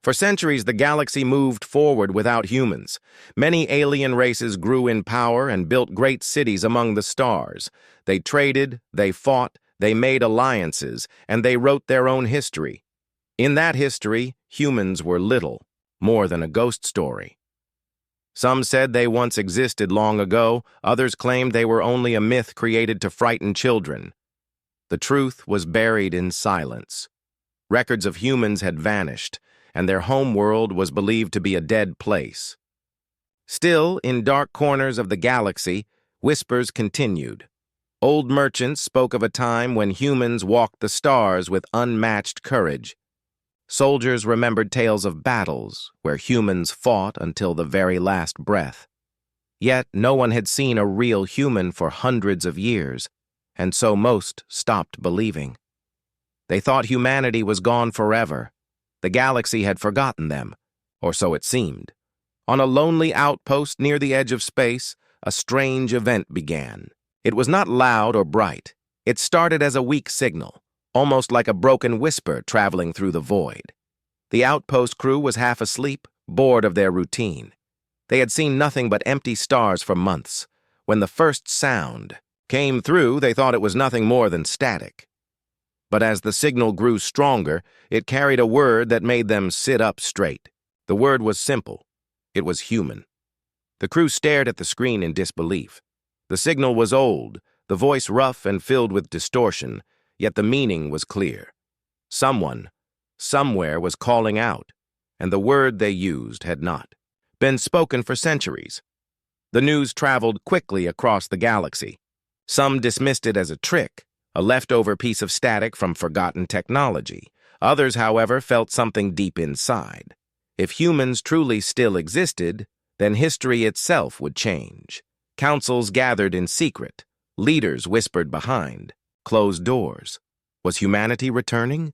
For centuries, the galaxy moved forward without humans. Many alien races grew in power and built great cities among the stars. They traded, they fought, they made alliances, and they wrote their own history. In that history, humans were little, more than a ghost story. Some said they once existed long ago, others claimed they were only a myth created to frighten children. The truth was buried in silence. Records of humans had vanished, and their home world was believed to be a dead place. Still, in dark corners of the galaxy, whispers continued. Old merchants spoke of a time when humans walked the stars with unmatched courage. Soldiers remembered tales of battles where humans fought until the very last breath. Yet no one had seen a real human for hundreds of years, and so most stopped believing. They thought humanity was gone forever. The galaxy had forgotten them, or so it seemed. On a lonely outpost near the edge of space, a strange event began. It was not loud or bright. It started as a weak signal, almost like a broken whisper traveling through the void. The outpost crew was half asleep, bored of their routine. They had seen nothing but empty stars for months. When the first sound came through, they thought it was nothing more than static. But as the signal grew stronger, it carried a word that made them sit up straight. The word was simple. It was human. The crew stared at the screen in disbelief. The signal was old, the voice rough and filled with distortion, yet the meaning was clear. Someone, somewhere was calling out, and the word they used had not been spoken for centuries. The news traveled quickly across the galaxy. Some dismissed it as a trick, a leftover piece of static from forgotten technology. Others, however, felt something deep inside. If humans truly still existed, then history itself would change. Councils gathered in secret. Leaders whispered behind closed doors. Was humanity returning?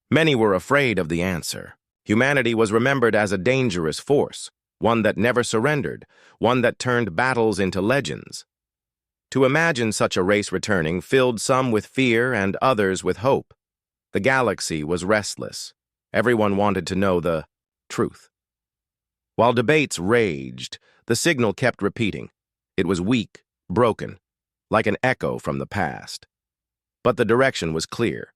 Many were afraid of the answer. Humanity was remembered as a dangerous force, one that never surrendered, one that turned battles into legends. To imagine such a race returning filled some with fear and others with hope. The galaxy was restless. Everyone wanted to know the truth. While debates raged, the signal kept repeating. It was weak, broken, like an echo from the past. But the direction was clear.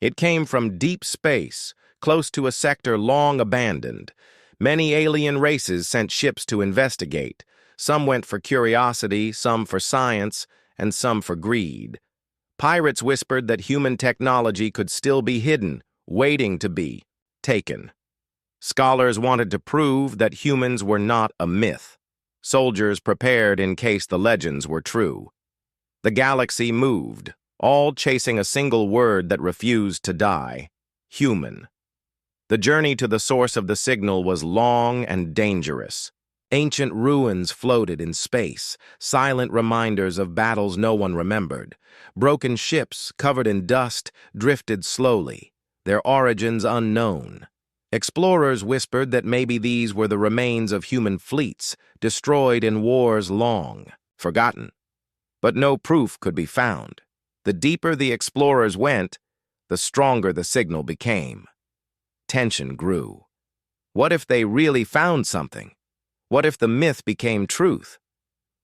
It came from deep space, close to a sector long abandoned. Many alien races sent ships to investigate. Some went for curiosity, some for science, and some for greed. Pirates whispered that human technology could still be hidden, waiting to be taken. Scholars wanted to prove that humans were not a myth. Soldiers prepared in case the legends were true. The galaxy moved, all chasing a single word that refused to die: human. The journey to the source of the signal was long and dangerous. Ancient ruins floated in space, silent reminders of battles no one remembered. Broken ships, covered in dust, drifted slowly, their origins unknown. Explorers whispered that maybe these were the remains of human fleets, destroyed in wars long forgotten. But no proof could be found. The deeper the explorers went, the stronger the signal became. Tension grew. What if they really found something? What if the myth became truth?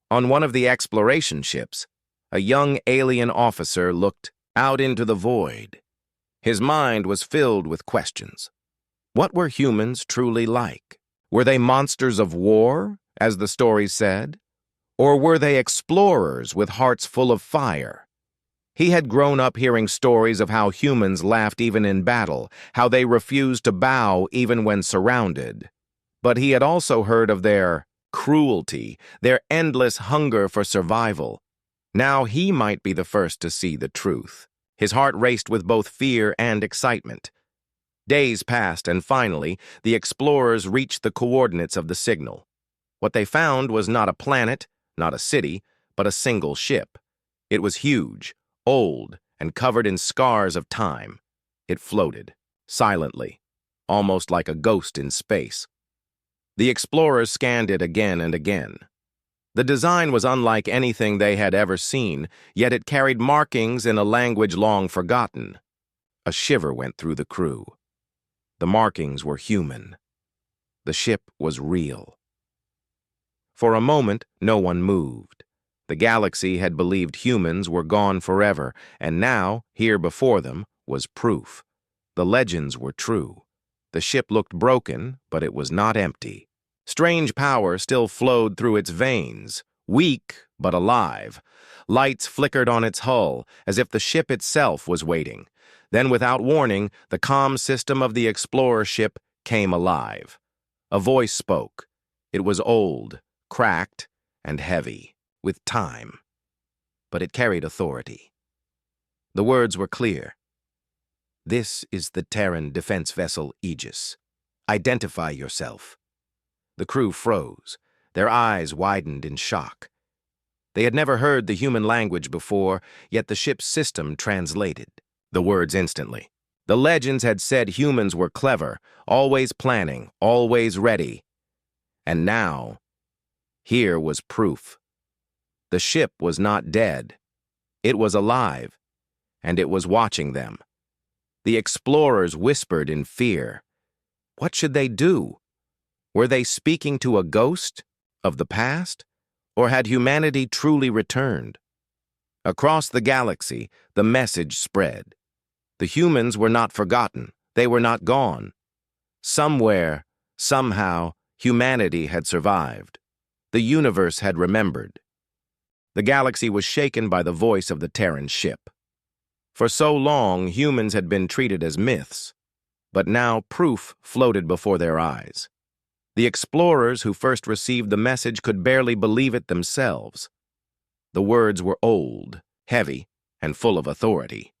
On one of the exploration ships, a young alien officer looked out into the void. His mind was filled with questions. What were humans truly like? Were they monsters of war, as the stories said? Or were they explorers with hearts full of fire? He had grown up hearing stories of how humans laughed even in battle, how they refused to bow even when surrounded. But he had also heard of their cruelty, their endless hunger for survival. Now he might be the first to see the truth. His heart raced with both fear and excitement. Days passed, and finally, the explorers reached the coordinates of the signal. What they found was not a planet, not a city, but a single ship. It was huge, old, and covered in scars of time. It floated, silently, almost like a ghost in space. The explorers scanned it again and again. The design was unlike anything they had ever seen, yet it carried markings in a language long forgotten. A shiver went through the crew. The markings were human. The ship was real. For a moment, no one moved. The galaxy had believed humans were gone forever, and now, here before them, was proof. The legends were true. The ship looked broken, but it was not empty. Strange power still flowed through its veins, weak but alive. Lights flickered on its hull, as if the ship itself was waiting. Then, without warning, the comm system of the explorer ship came alive. A voice spoke. It was old, cracked, and heavy, with time. But it carried authority. The words were clear. "This is the Terran defense vessel Aegis. Identify yourself." The crew froze. Their eyes widened in shock. They had never heard the human language before, yet the ship's system translated the words instantly. The legends had said humans were clever, always planning, always ready. And now, here was proof. The ship was not dead. It was alive, and it was watching them. The explorers whispered in fear. What should they do? Were they speaking to a ghost of the past? Or had humanity truly returned? Across the galaxy, the message spread. The humans were not forgotten. They were not gone. Somewhere, somehow, humanity had survived. The universe had remembered. The galaxy was shaken by the voice of the Terran ship. For so long, humans had been treated as myths, but now proof floated before their eyes. The explorers who first received the message could barely believe it themselves. The words were old, heavy, and full of authority.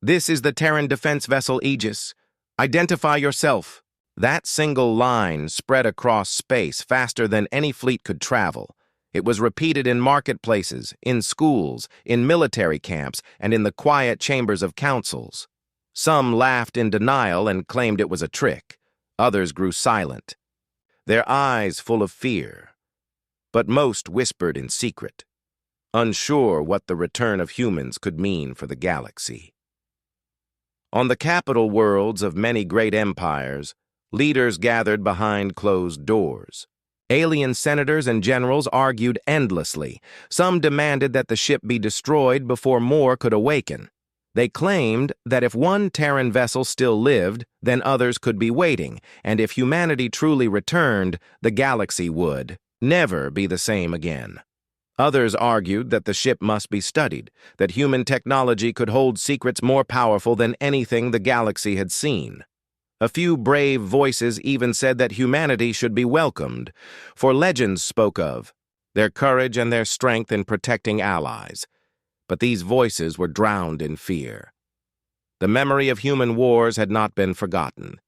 "This is the Terran defense vessel Aegis. Identify yourself." That single line spread across space faster than any fleet could travel. It was repeated in marketplaces, in schools, in military camps, and in the quiet chambers of councils. Some laughed in denial and claimed it was a trick. Others grew silent, their eyes full of fear. But most whispered in secret, unsure what the return of humans could mean for the galaxy. On the capital worlds of many great empires, leaders gathered behind closed doors. Alien senators and generals argued endlessly. Some demanded that the ship be destroyed before more could awaken. They claimed that if one Terran vessel still lived, then others could be waiting, and if humanity truly returned, the galaxy would never be the same again. Others argued that the ship must be studied, that human technology could hold secrets more powerful than anything the galaxy had seen. A few brave voices even said that humanity should be welcomed, for legends spoke of their courage and their strength in protecting allies. But these voices were drowned in fear. The memory of human wars had not been forgotten.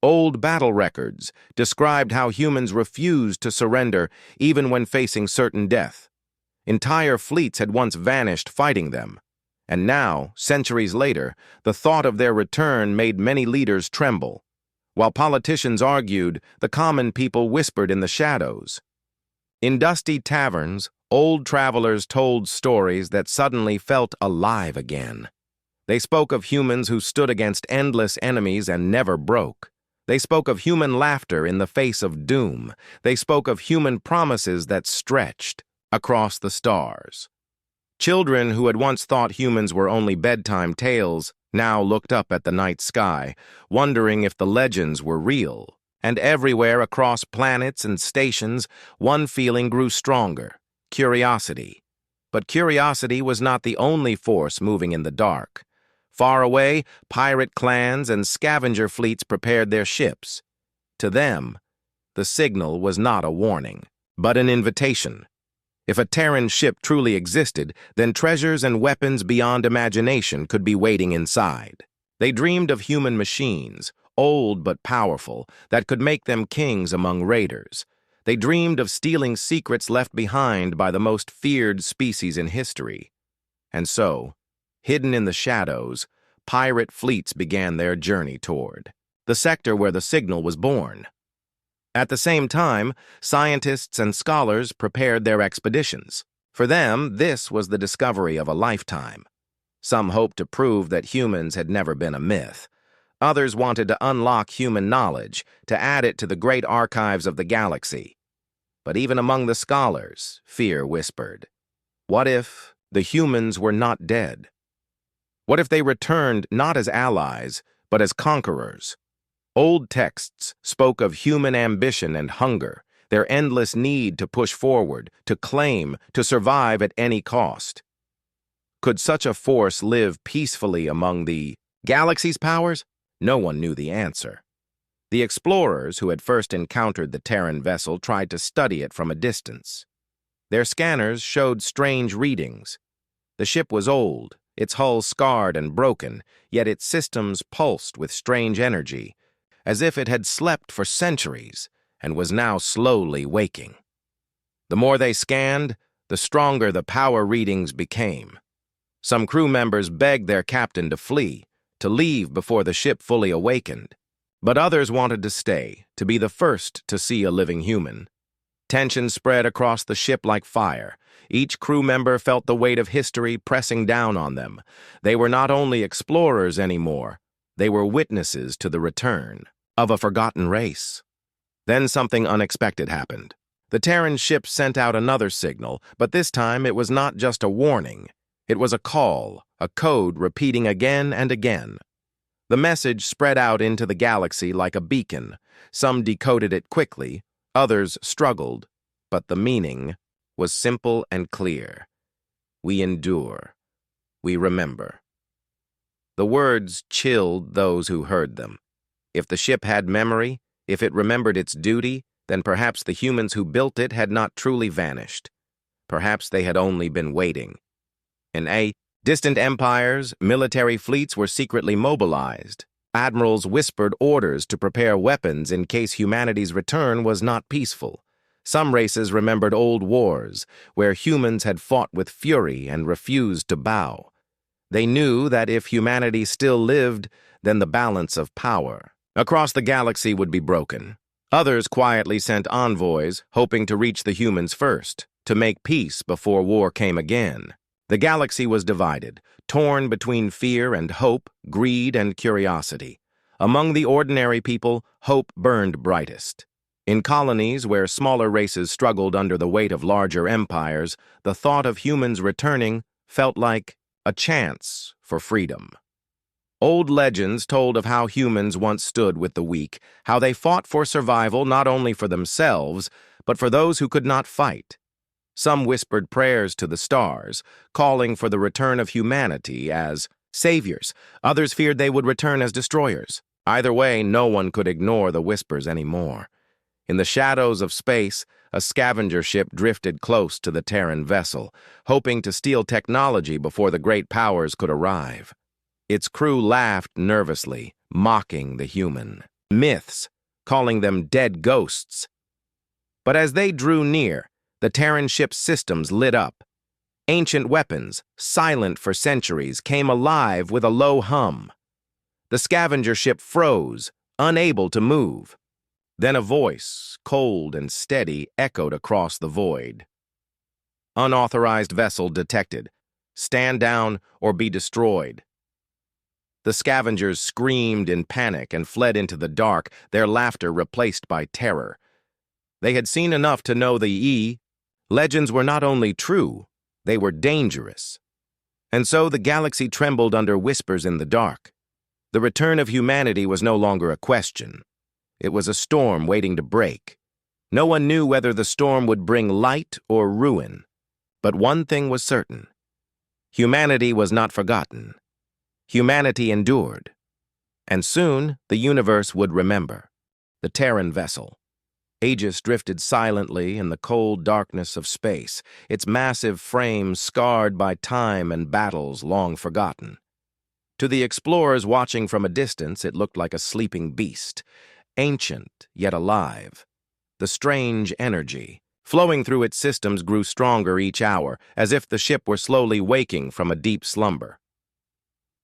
Old battle records described how humans refused to surrender even when facing certain death. Entire fleets had once vanished fighting them. And now, centuries later, the thought of their return made many leaders tremble. While politicians argued, the common people whispered in the shadows. In dusty taverns, old travelers told stories that suddenly felt alive again. They spoke of humans who stood against endless enemies and never broke. They spoke of human laughter in the face of doom. They spoke of human promises that stretched across the stars. Children who had once thought humans were only bedtime tales now looked up at the night sky, wondering if the legends were real. And everywhere across planets and stations, one feeling grew stronger: curiosity. But curiosity was not the only force moving in the dark. Far away, pirate clans and scavenger fleets prepared their ships. To them, the signal was not a warning, but an invitation. If a Terran ship truly existed, then treasures and weapons beyond imagination could be waiting inside. They dreamed of human machines, old but powerful, that could make them kings among raiders. They dreamed of stealing secrets left behind by the most feared species in history. And so, hidden in the shadows, pirate fleets began their journey toward the sector where the signal was born. At the same time, scientists and scholars prepared their expeditions. For them, this was the discovery of a lifetime. Some hoped to prove that humans had never been a myth. Others wanted to unlock human knowledge, to add it to the great archives of the galaxy. But even among the scholars, fear whispered. What if the humans were not dead? What if they returned not as allies, but as conquerors? Old texts spoke of human ambition and hunger, their endless need to push forward, to claim, to survive at any cost. Could such a force live peacefully among the galaxy's powers? No one knew the answer. The explorers who had first encountered the Terran vessel tried to study it from a distance. Their scanners showed strange readings. The ship was old, its hull scarred and broken, yet its systems pulsed with strange energy, as if it had slept for centuries and was now slowly waking. The more they scanned, the stronger the power readings became. Some crew members begged their captain to flee, to leave before the ship fully awakened. But others wanted to stay, to be the first to see a living human. Tension spread across the ship like fire. Each crew member felt the weight of history pressing down on them. They were not only explorers anymore, they were witnesses to the return of a forgotten race. Then something unexpected happened. The Terran ship sent out another signal, but this time it was not just a warning. It was a call, a code repeating again and again. The message spread out into the galaxy like a beacon. Some decoded it quickly, others struggled, but the meaning was simple and clear. We endure. We remember. The words chilled those who heard them. If the ship had memory, if it remembered its duty, then perhaps the humans who built it had not truly vanished. Perhaps they had only been waiting. In distant empires, military fleets were secretly mobilized. Admirals whispered orders to prepare weapons in case humanity's return was not peaceful. Some races remembered old wars, where humans had fought with fury and refused to bow. They knew that if humanity still lived, then the balance of power across the galaxy would be broken. Others quietly sent envoys, hoping to reach the humans first, to make peace before war came again. The galaxy was divided, torn between fear and hope, greed and curiosity. Among the ordinary people, hope burned brightest. In colonies where smaller races struggled under the weight of larger empires, the thought of humans returning felt like a chance for freedom. Old legends told of how humans once stood with the weak, how they fought for survival not only for themselves, but for those who could not fight. Some whispered prayers to the stars, calling for the return of humanity as saviors. Others feared they would return as destroyers. Either way, no one could ignore the whispers anymore. In the shadows of space, a scavenger ship drifted close to the Terran vessel, hoping to steal technology before the great powers could arrive. Its crew laughed nervously, mocking the human myths, calling them dead ghosts. But as they drew near, the Terran ship's systems lit up. Ancient weapons, silent for centuries, came alive with a low hum. The scavenger ship froze, unable to move. Then a voice, cold and steady, echoed across the void. Unauthorized vessel detected. Stand down or be destroyed. The scavengers screamed in panic and fled into the dark, their laughter replaced by terror. They had seen enough to know the legends were not only true, they were dangerous. And so the galaxy trembled under whispers in the dark. The return of humanity was no longer a question. It was a storm waiting to break. No one knew whether the storm would bring light or ruin. But one thing was certain. Humanity was not forgotten. Humanity endured. And soon the universe would remember. The Terran vessel. Aegis drifted silently in the cold darkness of space, its massive frame scarred by time and battles long forgotten. To the explorers watching from a distance, it looked like a sleeping beast, ancient yet alive. The strange energy flowing through its systems grew stronger each hour, as if the ship were slowly waking from a deep slumber.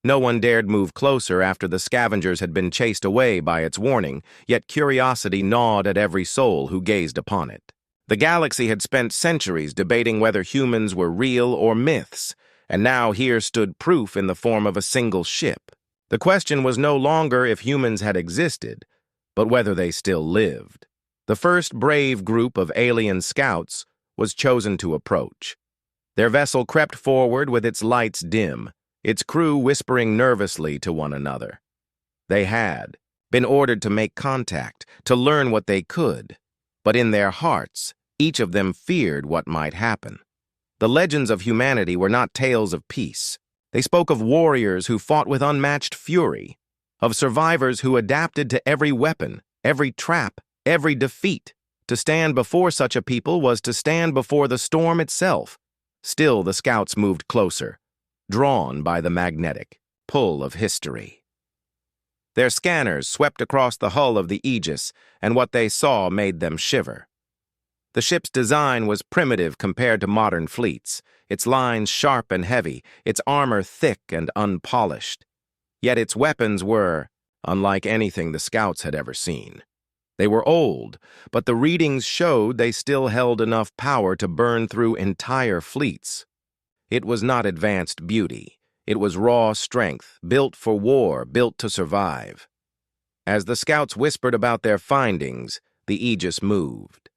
No one dared move closer after the scavengers had been chased away by its warning, yet curiosity gnawed at every soul who gazed upon it. The galaxy had spent centuries debating whether humans were real or myths, and now here stood proof in the form of a single ship. The question was no longer if humans had existed, but whether they still lived. The first brave group of alien scouts was chosen to approach. Their vessel crept forward with its lights dim, its crew whispering nervously to one another. They had been ordered to make contact, to learn what they could, but in their hearts, each of them feared what might happen. The legends of humanity were not tales of peace. They spoke of warriors who fought with unmatched fury, of survivors who adapted to every weapon, every trap, every defeat. To stand before such a people was to stand before the storm itself. Still, the scouts moved closer, drawn by the magnetic pull of history. Their scanners swept across the hull of the Aegis, and what they saw made them shiver. The ship's design was primitive compared to modern fleets, its lines sharp and heavy, its armor thick and unpolished. Yet its weapons were unlike anything the scouts had ever seen. They were old, but the readings showed they still held enough power to burn through entire fleets. It was not advanced beauty. It was raw strength, built for war, built to survive. As the scouts whispered about their findings, the Aegis moved.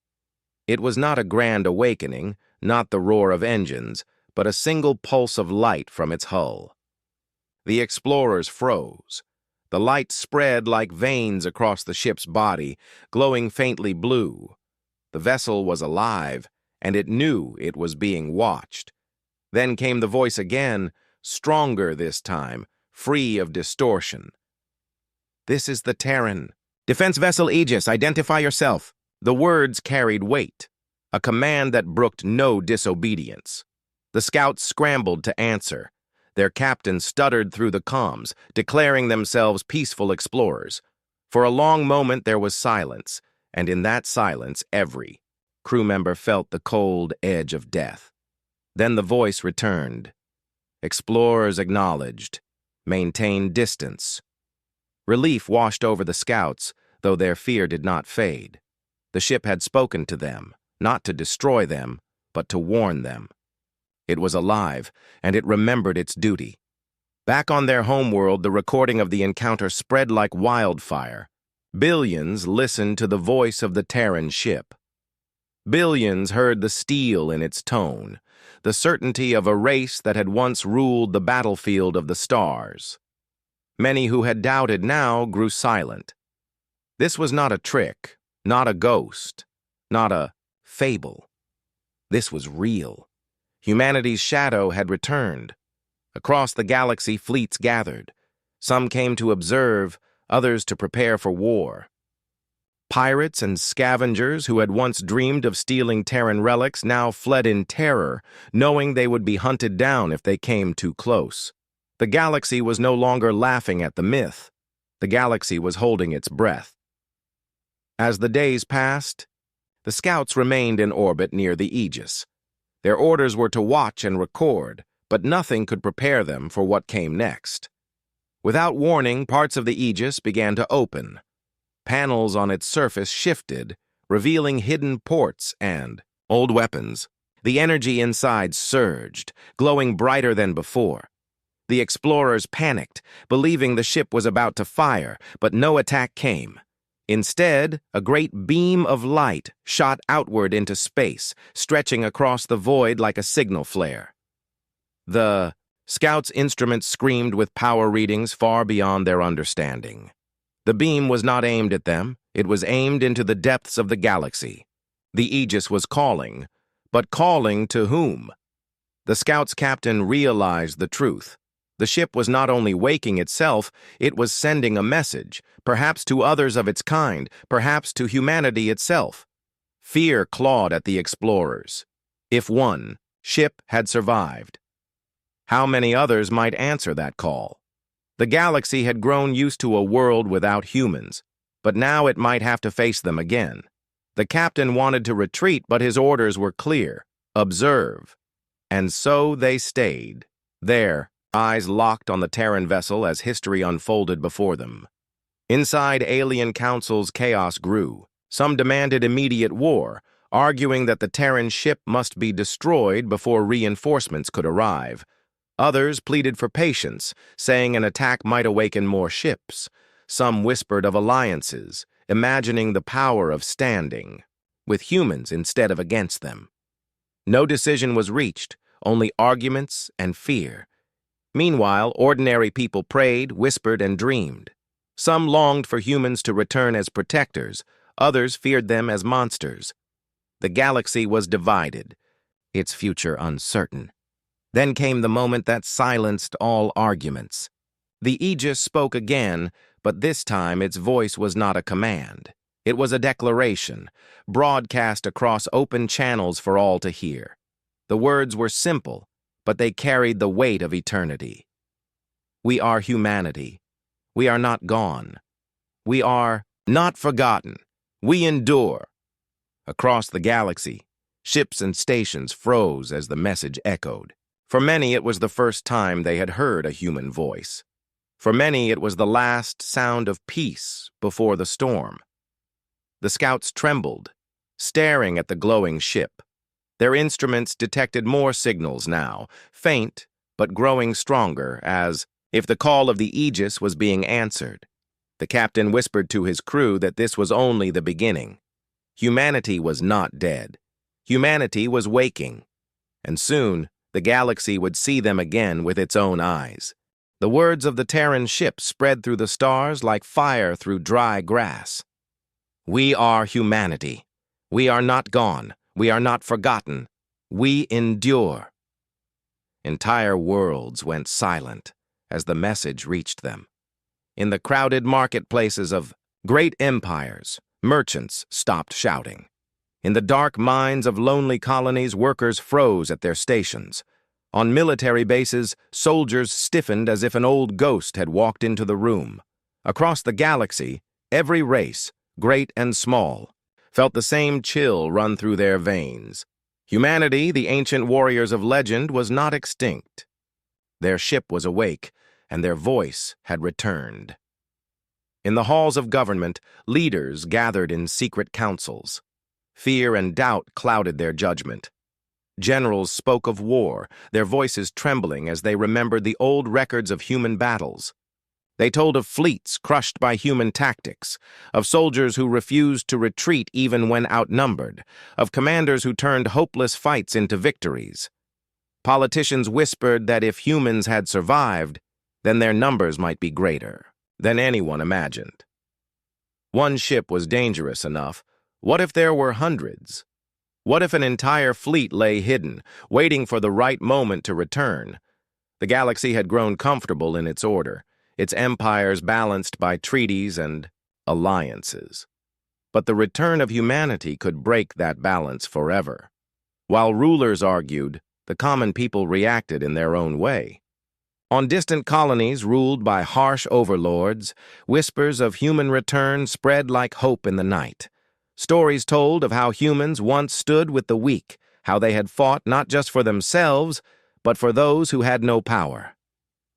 It was not a grand awakening, not the roar of engines, but a single pulse of light from its hull. The explorers froze. The light spread like veins across the ship's body, glowing faintly blue. The vessel was alive, and it knew it was being watched. Then came the voice again, stronger this time, free of distortion. "This is the Terran. Defense vessel Aegis, identify yourself." The words carried weight, a command that brooked no disobedience. The scouts scrambled to answer. Their captain stuttered through the comms, declaring themselves peaceful explorers. For a long moment there was silence, and in that silence every crew member felt the cold edge of death. Then the voice returned. Explorers acknowledged, maintained distance. Relief washed over the scouts, though their fear did not fade. The ship had spoken to them, not to destroy them, but to warn them. It was alive, and it remembered its duty. Back on their homeworld, the recording of the encounter spread like wildfire. Billions listened to the voice of the Terran ship. Billions heard the steel in its tone, the certainty of a race that had once ruled the battlefield of the stars. Many who had doubted now grew silent. This was not a trick, not a ghost, not a fable. This was real. Humanity's shadow had returned. Across the galaxy, fleets gathered. Some came to observe, others to prepare for war. Pirates and scavengers who had once dreamed of stealing Terran relics now fled in terror, knowing they would be hunted down if they came too close. The galaxy was no longer laughing at the myth. The galaxy was holding its breath. As the days passed, the scouts remained in orbit near the Aegis. Their orders were to watch and record, but nothing could prepare them for what came next. Without warning, parts of the Aegis began to open. Panels on its surface shifted, revealing hidden ports and old weapons. The energy inside surged, glowing brighter than before. The explorers panicked, believing the ship was about to fire, but no attack came. Instead, a great beam of light shot outward into space, stretching across the void like a signal flare. The scouts' instruments screamed with power readings far beyond their understanding. The beam was not aimed at them, it was aimed into the depths of the galaxy. The Aegis was calling, but calling to whom? The scouts' captain realized the truth. The ship was not only waking itself, it was sending a message, perhaps to others of its kind, perhaps to humanity itself. Fear clawed at the explorers. If one ship had survived, how many others might answer that call? The galaxy had grown used to a world without humans, but now it might have to face them again. The captain wanted to retreat, but his orders were clear: observe. And so they stayed, there, eyes locked on the Terran vessel as history unfolded before them. Inside alien councils, chaos grew. Some demanded immediate war, arguing that the Terran ship must be destroyed before reinforcements could arrive. Others pleaded for patience, saying an attack might awaken more ships. Some whispered of alliances, imagining the power of standing, with humans instead of against them. No decision was reached, only arguments and fear. Meanwhile, ordinary people prayed, whispered, and dreamed. Some longed for humans to return as protectors, others feared them as monsters. The galaxy was divided, its future uncertain. Then came the moment that silenced all arguments. The Aegis spoke again, but this time its voice was not a command. It was a declaration, broadcast across open channels for all to hear. The words were simple, but they carried the weight of eternity. We are humanity. We are not gone. We are not forgotten. We endure. Across the galaxy, ships and stations froze as the message echoed. For many, it was the first time they had heard a human voice. For many, it was the last sound of peace before the storm. The scouts trembled, staring at the glowing ship. Their instruments detected more signals now, faint but growing stronger, as if the call of the Aegis was being answered. The captain whispered to his crew that this was only the beginning. Humanity was not dead. Humanity was waking. And soon, the galaxy would see them again with its own eyes. The words of the Terran ship spread through the stars like fire through dry grass. We are humanity. We are not gone. We are not forgotten. We endure. Entire worlds went silent as the message reached them. In the crowded marketplaces of great empires, merchants stopped shouting. In the dark mines of lonely colonies, workers froze at their stations. On military bases, soldiers stiffened as if an old ghost had walked into the room. Across the galaxy, every race, great and small, felt the same chill run through their veins. Humanity, the ancient warriors of legend, was not extinct. Their ship was awake, and their voice had returned. In the halls of government, leaders gathered in secret councils. Fear and doubt clouded their judgment. Generals spoke of war, their voices trembling as they remembered the old records of human battles. They told of fleets crushed by human tactics, of soldiers who refused to retreat even when outnumbered, of commanders who turned hopeless fights into victories. Politicians whispered that if humans had survived, then their numbers might be greater than anyone imagined. One ship was dangerous enough. What if there were hundreds? What if an entire fleet lay hidden, waiting for the right moment to return? The galaxy had grown comfortable in its order, its empires balanced by treaties and alliances. But the return of humanity could break that balance forever. While rulers argued, the common people reacted in their own way. On distant colonies ruled by harsh overlords, whispers of human return spread like hope in the night. Stories told of how humans once stood with the weak, how they had fought not just for themselves, but for those who had no power.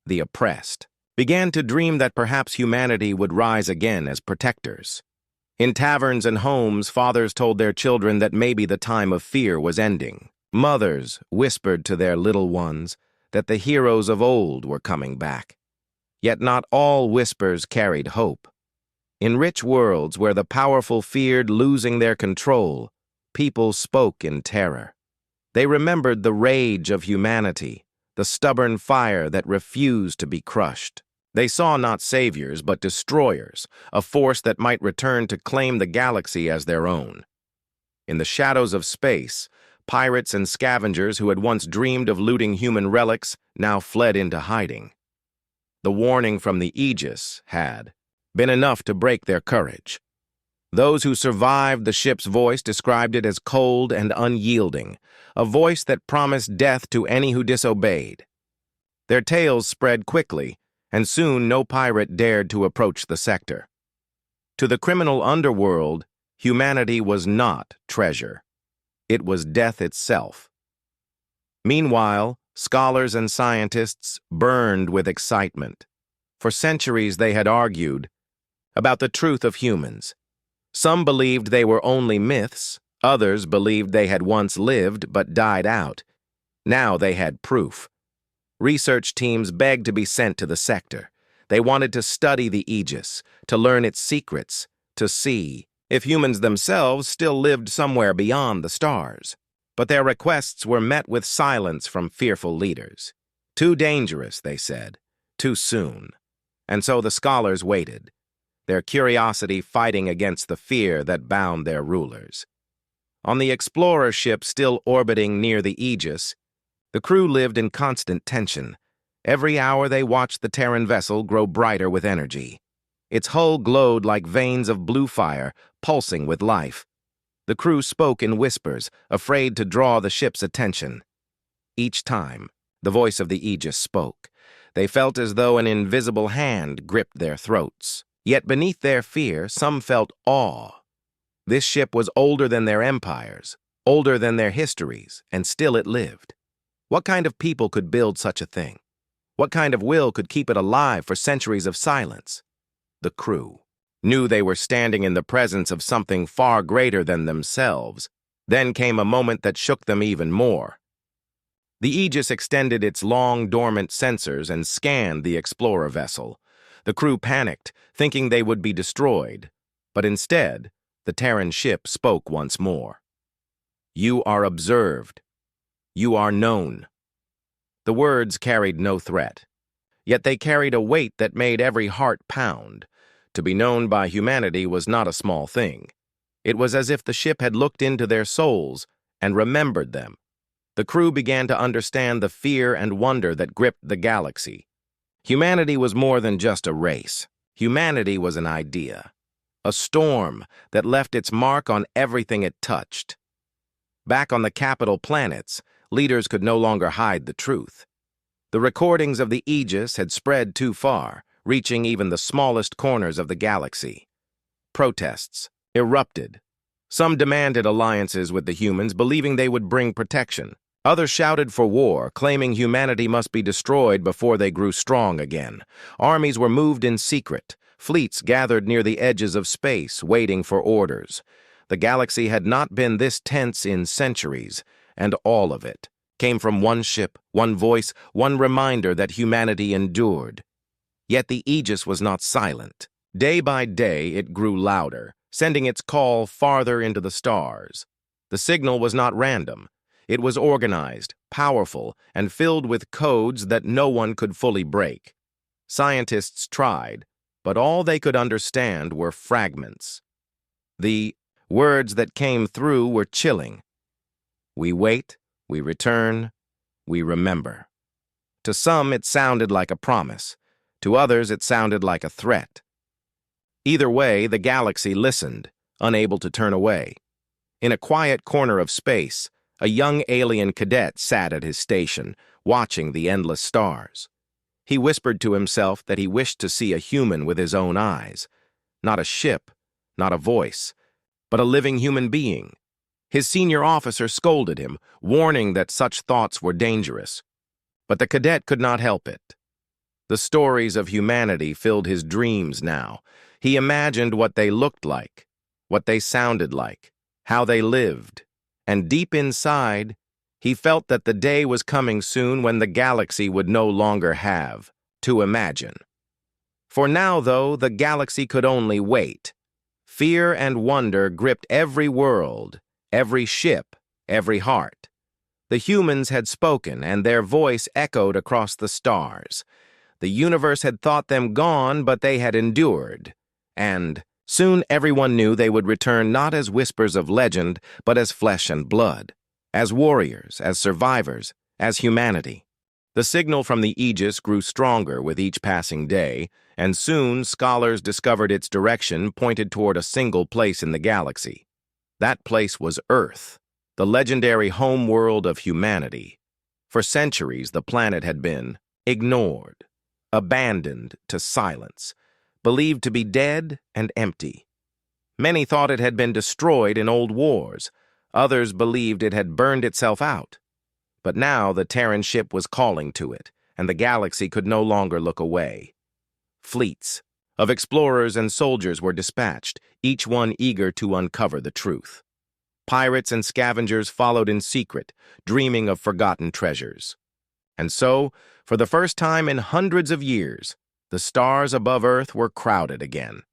The oppressed began to dream that perhaps humanity would rise again as protectors. In taverns and homes, fathers told their children that maybe the time of fear was ending. Mothers whispered to their little ones that the heroes of old were coming back. Yet not all whispers carried hope. In rich worlds where the powerful feared losing their control, people spoke in terror. They remembered the rage of humanity, the stubborn fire that refused to be crushed. They saw not saviors but destroyers, a force that might return to claim the galaxy as their own. In the shadows of space, pirates and scavengers who had once dreamed of looting human relics now fled into hiding. The warning from the Aegis had been enough to break their courage. Those who survived the ship's voice described it as cold and unyielding, a voice that promised death to any who disobeyed. Their tales spread quickly, and soon no pirate dared to approach the sector. To the criminal underworld, humanity was not treasure. It was death itself. Meanwhile, scholars and scientists burned with excitement. For centuries they had argued about the truth of humans. Some believed they were only myths, others believed they had once lived but died out. Now they had proof. Research teams begged to be sent to the sector. They wanted to study the Aegis, to learn its secrets, to see if humans themselves still lived somewhere beyond the stars. But their requests were met with silence from fearful leaders. Too dangerous, they said. Too soon. And so the scholars waited, their curiosity fighting against the fear that bound their rulers. On the explorer ship still orbiting near the Aegis, the crew lived in constant tension. Every hour they watched the Terran vessel grow brighter with energy. Its hull glowed like veins of blue fire, pulsing with life. The crew spoke in whispers, afraid to draw the ship's attention. Each time, the voice of the Aegis spoke. They felt as though an invisible hand gripped their throats. Yet beneath their fear, some felt awe. This ship was older than their empires, older than their histories, and still it lived. What kind of people could build such a thing? What kind of will could keep it alive for centuries of silence? The crew knew they were standing in the presence of something far greater than themselves. Then came a moment that shook them even more. The Aegis extended its long, dormant sensors and scanned the explorer vessel. The crew panicked, thinking they would be destroyed. But instead, the Terran ship spoke once more. "You are observed. You are known." The words carried no threat. Yet they carried a weight that made every heart pound. To be known by humanity was not a small thing. It was as if the ship had looked into their souls and remembered them. The crew began to understand the fear and wonder that gripped the galaxy. Humanity was more than just a race. Humanity was an idea, a storm that left its mark on everything it touched. Back on the capital planets, leaders could no longer hide the truth. The recordings of the Aegis had spread too far, reaching even the smallest corners of the galaxy. Protests erupted. Some demanded alliances with the humans, believing they would bring protection. Others shouted for war, claiming humanity must be destroyed before they grew strong again. Armies were moved in secret. Fleets gathered near the edges of space, waiting for orders. The galaxy had not been this tense in centuries, and all of it came from one ship, one voice, one reminder that humanity endured. Yet the Aegis was not silent. Day by day, it grew louder, sending its call farther into the stars. The signal was not random. It was organized, powerful, and filled with codes that no one could fully break. Scientists tried, but all they could understand were fragments. The words that came through were chilling. We wait, we return, we remember. To some, it sounded like a promise. To others, it sounded like a threat. Either way, the galaxy listened, unable to turn away. In a quiet corner of space, a young alien cadet sat at his station, watching the endless stars. He whispered to himself that he wished to see a human with his own eyes. Not a ship, not a voice, but a living human being. His senior officer scolded him, warning that such thoughts were dangerous. But the cadet could not help it. The stories of humanity filled his dreams now. He imagined what they looked like, what they sounded like, how they lived. And deep inside, he felt that the day was coming soon when the galaxy would no longer have to imagine. For now, though, the galaxy could only wait. Fear and wonder gripped every world, every ship, every heart. The humans had spoken, and their voice echoed across the stars. The universe had thought them gone, but they had endured. And soon everyone knew they would return not as whispers of legend, but as flesh and blood, as warriors, as survivors, as humanity. The signal from the Aegis grew stronger with each passing day, and soon scholars discovered its direction pointed toward a single place in the galaxy. That place was Earth, the legendary homeworld of humanity. For centuries, the planet had been ignored, abandoned to silence, believed to be dead and empty. Many thought it had been destroyed in old wars. Others believed it had burned itself out. But now the Terran ship was calling to it, and the galaxy could no longer look away. Fleets of explorers and soldiers were dispatched, each one eager to uncover the truth. Pirates and scavengers followed in secret, dreaming of forgotten treasures. And so, for the first time in hundreds of years, the stars above Earth were crowded again.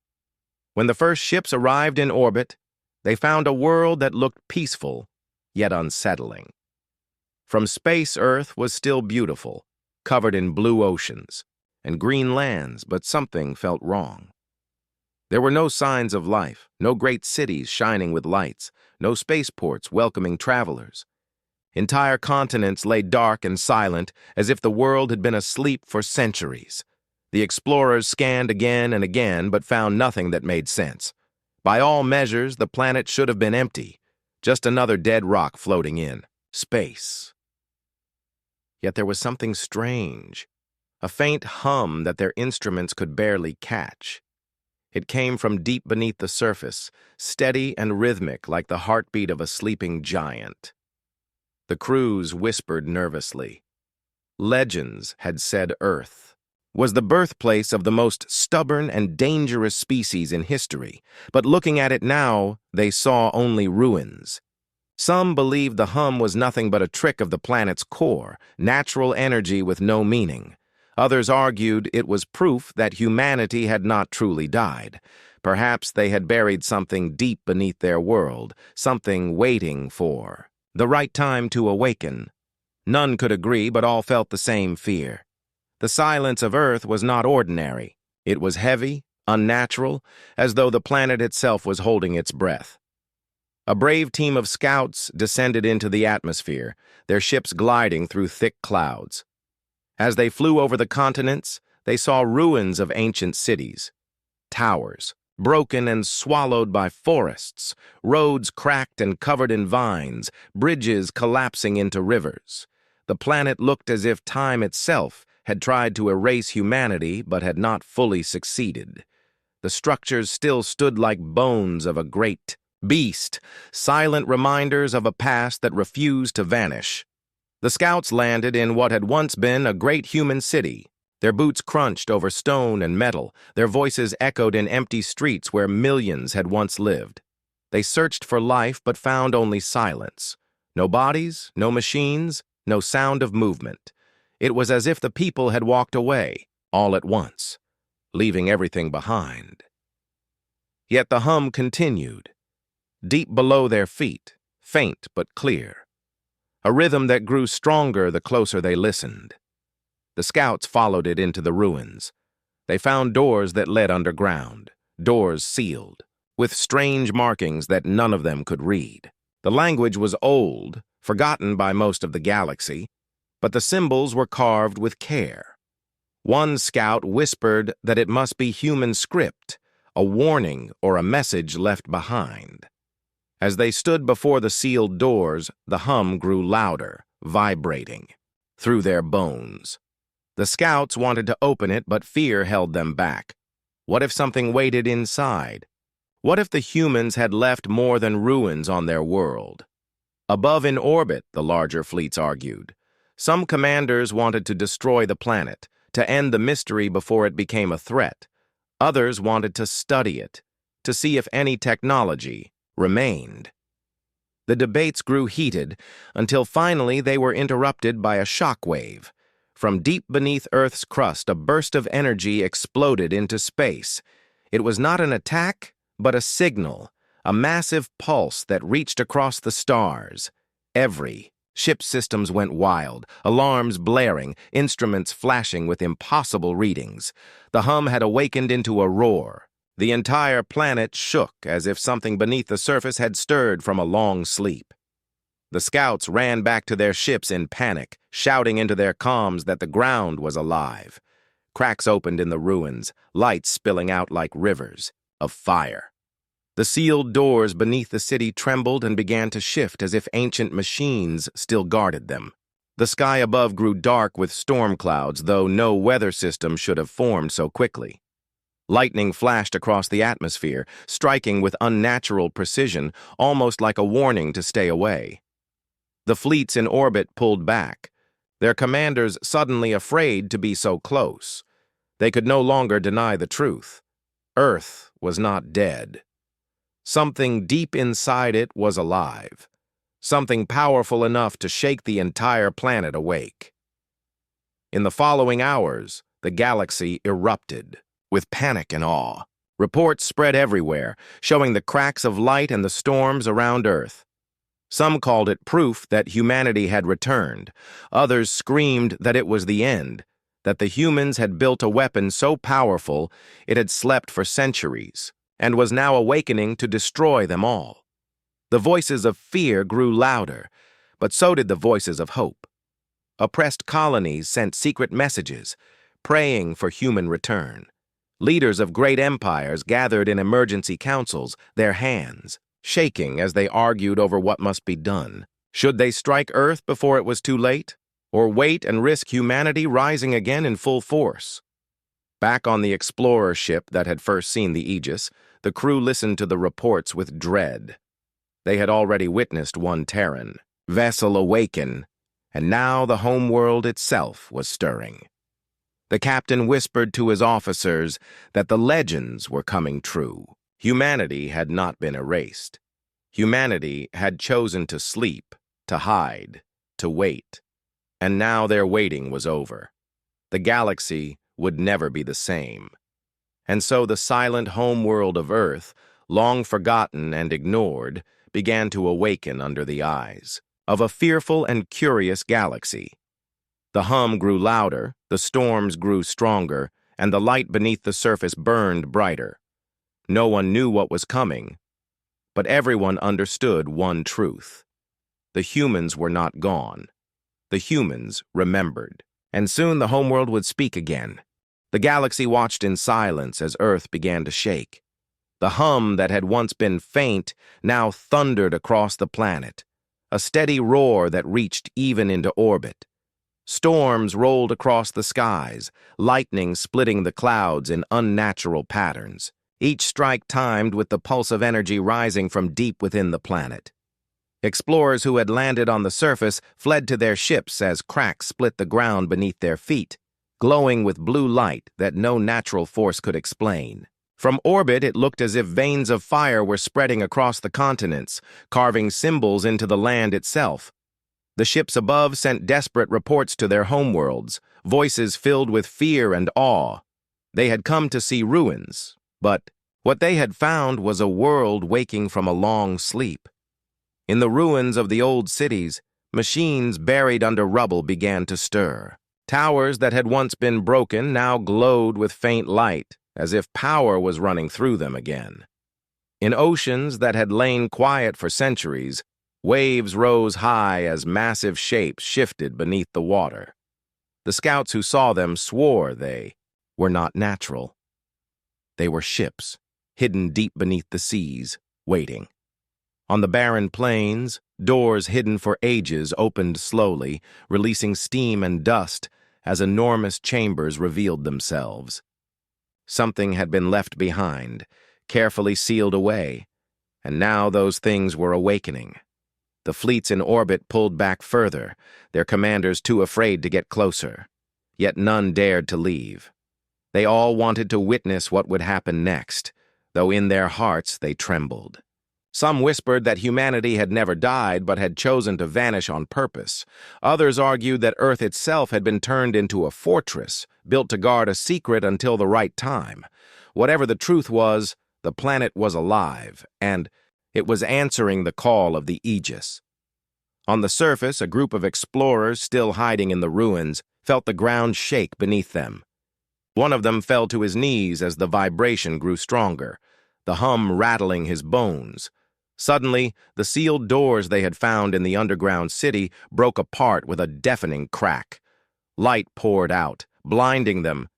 When the first ships arrived in orbit, they found a world that looked peaceful, yet unsettling. From space, Earth was still beautiful, covered in blue oceans and green lands, but something felt wrong. There were no signs of life, no great cities shining with lights, no spaceports welcoming travelers. Entire continents lay dark and silent, as if the world had been asleep for centuries. The explorers scanned again and again, but found nothing that made sense. By all measures, the planet should have been empty, just another dead rock floating in space. Yet there was something strange, a faint hum that their instruments could barely catch. It came from deep beneath the surface, steady and rhythmic like the heartbeat of a sleeping giant. The crews whispered nervously. Legends had said Earth was the birthplace of the most stubborn and dangerous species in history, but looking at it now, they saw only ruins. Some believed the hum was nothing but a trick of the planet's core, natural energy with no meaning. Others argued it was proof that humanity had not truly died. Perhaps they had buried something deep beneath their world, something waiting for the right time to awaken. None could agree, but all felt the same fear. The silence of Earth was not ordinary. It was heavy, unnatural, as though the planet itself was holding its breath. A brave team of scouts descended into the atmosphere, their ships gliding through thick clouds. As they flew over the continents, they saw ruins of ancient cities. Towers, broken and swallowed by forests, roads cracked and covered in vines, bridges collapsing into rivers. The planet looked as if time itself had tried to erase humanity but had not fully succeeded. The structures still stood like bones of a great beast, silent reminders of a past that refused to vanish. The scouts landed in what had once been a great human city. Their boots crunched over stone and metal, their voices echoed in empty streets where millions had once lived. They searched for life but found only silence. No bodies, no machines, no sound of movement. It was as if the people had walked away, all at once, leaving everything behind. Yet the hum continued, deep below their feet, faint but clear. A rhythm that grew stronger the closer they listened. The scouts followed it into the ruins. They found doors that led underground, doors sealed, with strange markings that none of them could read. The language was old, forgotten by most of the galaxy, but the symbols were carved with care. One scout whispered that it must be human script, a warning or a message left behind. As they stood before the sealed doors, the hum grew louder, vibrating through their bones. The scouts wanted to open it, but fear held them back. What if something waited inside? What if the humans had left more than ruins on their world? Above in orbit, the larger fleets argued. Some commanders wanted to destroy the planet, to end the mystery before it became a threat. Others wanted to study it, to see if any technology remained. The debates grew heated until finally they were interrupted by a shockwave. From deep beneath Earth's crust, a burst of energy exploded into space. It was not an attack, but a signal, a massive pulse that reached across the stars. Every ship systems went wild, alarms blaring, instruments flashing with impossible readings. The hum had awakened into a roar. The entire planet shook as if something beneath the surface had stirred from a long sleep. The scouts ran back to their ships in panic, shouting into their comms that the ground was alive. Cracks opened in the ruins, lights spilling out like rivers of fire. The sealed doors beneath the city trembled and began to shift as if ancient machines still guarded them. The sky above grew dark with storm clouds, though no weather system should have formed so quickly. Lightning flashed across the atmosphere, striking with unnatural precision, almost like a warning to stay away. The fleets in orbit pulled back, their commanders suddenly afraid to be so close. They could no longer deny the truth. Earth was not dead. Something deep inside it was alive, something powerful enough to shake the entire planet awake. In the following hours, the galaxy erupted with panic and awe. Reports spread everywhere, showing the cracks of light and the storms around Earth. Some called it proof that humanity had returned. Others screamed that it was the end, that the humans had built a weapon so powerful it had slept for centuries and was now awakening to destroy them all. The voices of fear grew louder, but so did the voices of hope. Oppressed colonies sent secret messages, praying for human return. Leaders of great empires gathered in emergency councils, their hands shaking as they argued over what must be done. Should they strike Earth before it was too late, or wait and risk humanity rising again in full force? Back on the explorer ship that had first seen the Aegis, the crew listened to the reports with dread. They had already witnessed one Terran vessel awaken, and now the homeworld itself was stirring. The captain whispered to his officers that the legends were coming true. Humanity had not been erased. Humanity had chosen to sleep, to hide, to wait. And now their waiting was over. The galaxy would never be the same. And so the silent homeworld of Earth, long forgotten and ignored, began to awaken under the eyes of a fearful and curious galaxy. The hum grew louder, the storms grew stronger, and the light beneath the surface burned brighter. No one knew what was coming, but everyone understood one truth. The humans were not gone. The humans remembered. And soon the homeworld would speak again. The galaxy watched in silence as Earth began to shake. The hum that had once been faint now thundered across the planet, a steady roar that reached even into orbit. Storms rolled across the skies, lightning splitting the clouds in unnatural patterns, each strike timed with the pulse of energy rising from deep within the planet. Explorers who had landed on the surface fled to their ships as cracks split the ground beneath their feet, glowing with blue light that no natural force could explain. From orbit, it looked as if veins of fire were spreading across the continents, carving symbols into the land itself. The ships above sent desperate reports to their homeworlds, voices filled with fear and awe. They had come to see ruins, but what they had found was a world waking from a long sleep. In the ruins of the old cities, machines buried under rubble began to stir. Towers that had once been broken now glowed with faint light, as if power was running through them again. In oceans that had lain quiet for centuries, waves rose high as massive shapes shifted beneath the water. The scouts who saw them swore they were not natural. They were ships, hidden deep beneath the seas, waiting. On the barren plains, doors hidden for ages opened slowly, releasing steam and dust as enormous chambers revealed themselves. Something had been left behind, carefully sealed away, and now those things were awakening. The fleets in orbit pulled back further, their commanders too afraid to get closer. Yet none dared to leave. They all wanted to witness what would happen next, though in their hearts they trembled. Some whispered that humanity had never died but had chosen to vanish on purpose. Others argued that Earth itself had been turned into a fortress, built to guard a secret until the right time. Whatever the truth was, the planet was alive, and it was answering the call of the Aegis. On the surface, a group of explorers still hiding in the ruins felt the ground shake beneath them. One of them fell to his knees as the vibration grew stronger, the hum rattling his bones. Suddenly, the sealed doors they had found in the underground city broke apart with a deafening crack. Light poured out, blinding them,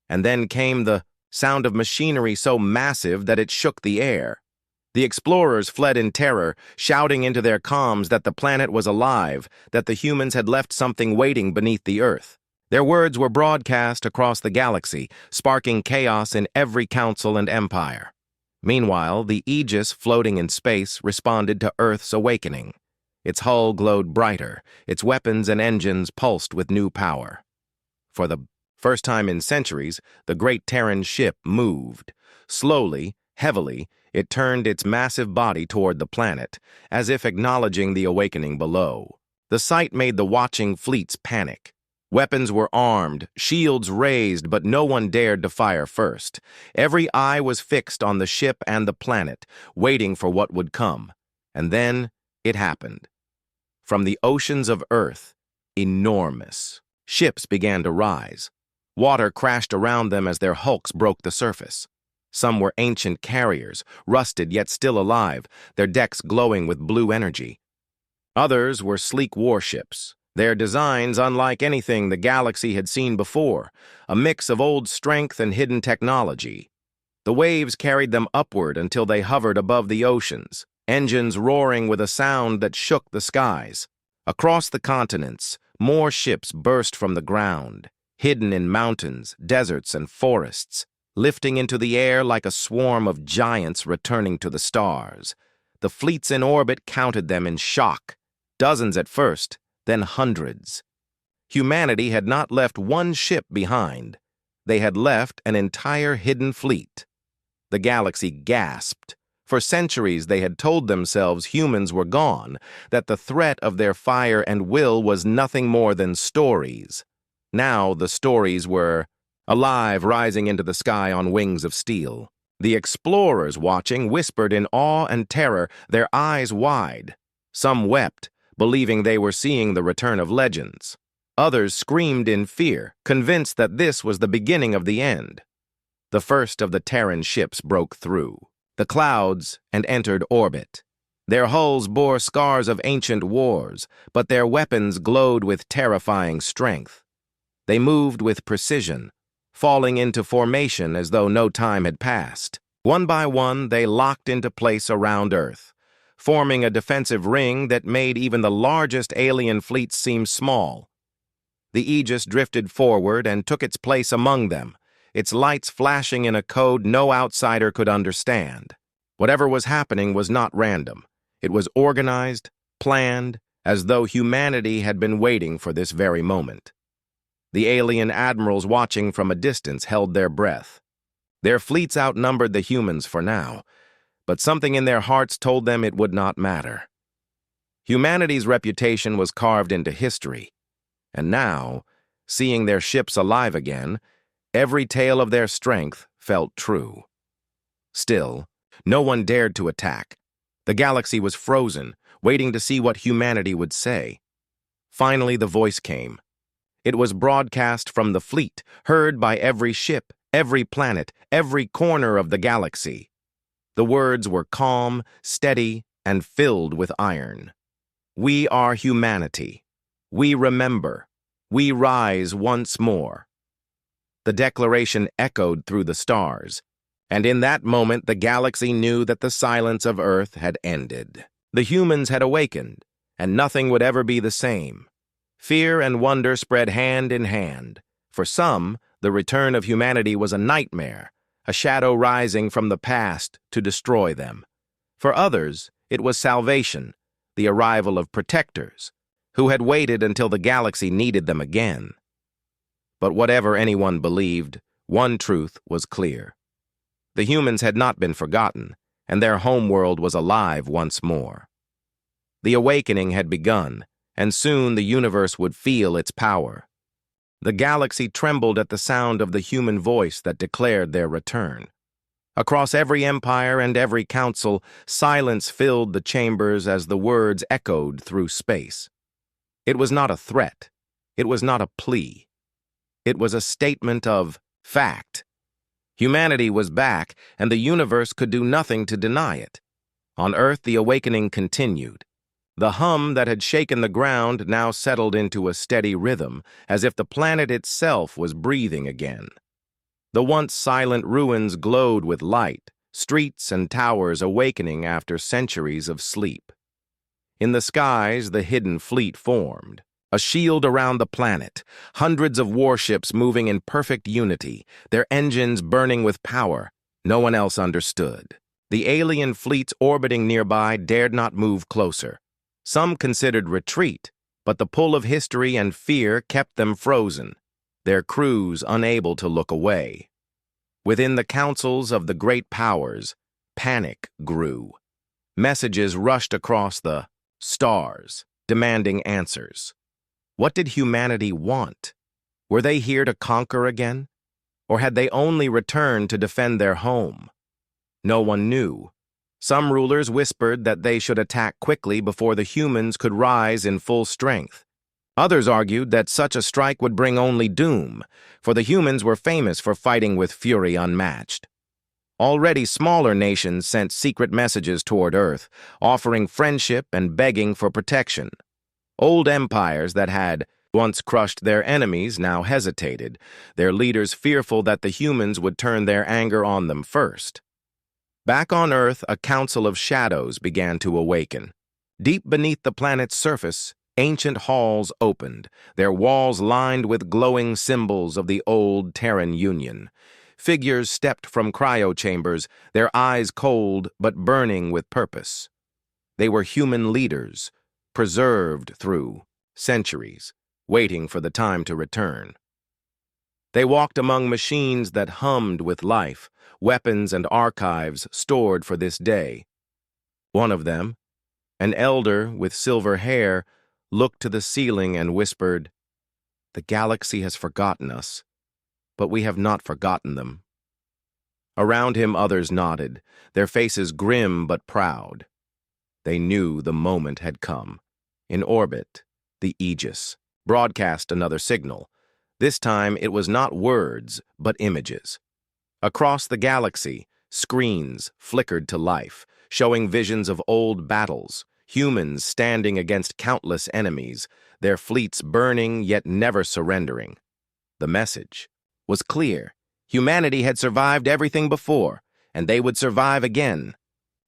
and then came the sound of machinery so massive that it shook the air. The explorers fled in terror, shouting into their comms that the planet was alive, that the humans had left something waiting beneath the Earth. Their words were broadcast across the galaxy, sparking chaos in every council and empire. Meanwhile, the Aegis floating in space responded to Earth's awakening. Its hull glowed brighter, its weapons and engines pulsed with new power. For the first time in centuries, the great Terran ship moved. Slowly, heavily, it turned its massive body toward the planet, as if acknowledging the awakening below. The sight made the watching fleets panic. Weapons were armed, shields raised, but no one dared to fire first. Every eye was fixed on the ship and the planet, waiting for what would come. And then it happened. From the oceans of Earth, enormous ships began to rise. Water crashed around them as their hulks broke the surface. Some were ancient carriers, rusted yet still alive, their decks glowing with blue energy. Others were sleek warships, their designs unlike anything the galaxy had seen before, a mix of old strength and hidden technology. The waves carried them upward until they hovered above the oceans, engines roaring with a sound that shook the skies. Across the continents, more ships burst from the ground, hidden in mountains, deserts, and forests, lifting into the air like a swarm of giants returning to the stars. The fleets in orbit counted them in shock, dozens at first, then hundreds. Humanity had not left one ship behind. They had left an entire hidden fleet. The galaxy gasped. For centuries they had told themselves humans were gone, that the threat of their fire and will was nothing more than stories. Now the stories were alive, rising into the sky on wings of steel. The explorers watching whispered in awe and terror, their eyes wide. Some wept, believing they were seeing the return of legends. Others screamed in fear, convinced that this was the beginning of the end. The first of the Terran ships broke through the clouds and entered orbit. Their hulls bore scars of ancient wars, but their weapons glowed with terrifying strength. They moved with precision, falling into formation as though no time had passed. One by one, they locked into place around Earth, forming a defensive ring that made even the largest alien fleets seem small. The Aegis drifted forward and took its place among them, its lights flashing in a code no outsider could understand. Whatever was happening was not random. It was organized, planned, as though humanity had been waiting for this very moment. The alien admirals watching from a distance held their breath. Their fleets outnumbered the humans for now, but something in their hearts told them it would not matter. Humanity's reputation was carved into history, and now, seeing their ships alive again, every tale of their strength felt true. Still, no one dared to attack. The galaxy was frozen, waiting to see what humanity would say. Finally, the voice came. It was broadcast from the fleet, heard by every ship, every planet, every corner of the galaxy. The words were calm, steady, and filled with iron. We are humanity. We remember. We rise once more. The declaration echoed through the stars, and in that moment the galaxy knew that the silence of Earth had ended. The humans had awakened, and nothing would ever be the same. Fear and wonder spread hand in hand. For some, the return of humanity was a nightmare, a shadow rising from the past to destroy them. For others, it was salvation, the arrival of protectors, who had waited until the galaxy needed them again. But whatever anyone believed, one truth was clear. The humans had not been forgotten, and their homeworld was alive once more. The awakening had begun, and soon the universe would feel its power. The galaxy trembled at the sound of the human voice that declared their return. Across every empire and every council, silence filled the chambers as the words echoed through space. It was not a threat. It was not a plea. It was a statement of fact. Humanity was back, and the universe could do nothing to deny it. On Earth, the awakening continued. The hum that had shaken the ground now settled into a steady rhythm, as if the planet itself was breathing again. The once silent ruins glowed with light, streets and towers awakening after centuries of sleep. In the skies, the hidden fleet formed, a shield around the planet, hundreds of warships moving in perfect unity, their engines burning with power. No one else understood. The alien fleets orbiting nearby dared not move closer. Some considered retreat, but the pull of history and fear kept them frozen, their crews unable to look away. Within the councils of the great powers, panic grew. Messages rushed across the stars, demanding answers. What did humanity want? Were they here to conquer again? Or had they only returned to defend their home? No one knew. Some rulers whispered that they should attack quickly before the humans could rise in full strength. Others argued that such a strike would bring only doom, for the humans were famous for fighting with fury unmatched. Already smaller nations sent secret messages toward Earth, offering friendship and begging for protection. Old empires that had once crushed their enemies now hesitated, their leaders fearful that the humans would turn their anger on them first. Back on Earth, a council of shadows began to awaken. Deep beneath the planet's surface, ancient halls opened, their walls lined with glowing symbols of the old Terran Union. Figures stepped from cryo-chambers, their eyes cold but burning with purpose. They were human leaders, preserved through centuries, waiting for the time to return. They walked among machines that hummed with life, weapons and archives stored for this day. One of them, an elder with silver hair, looked to the ceiling and whispered, "The galaxy has forgotten us, but we have not forgotten them." Around him others nodded, their faces grim but proud. They knew the moment had come. In orbit, the Aegis broadcast another signal. This time it was not words, but images. Across the galaxy, screens flickered to life, showing visions of old battles, humans standing against countless enemies, their fleets burning yet never surrendering. The message was clear. Humanity had survived everything before, and they would survive again.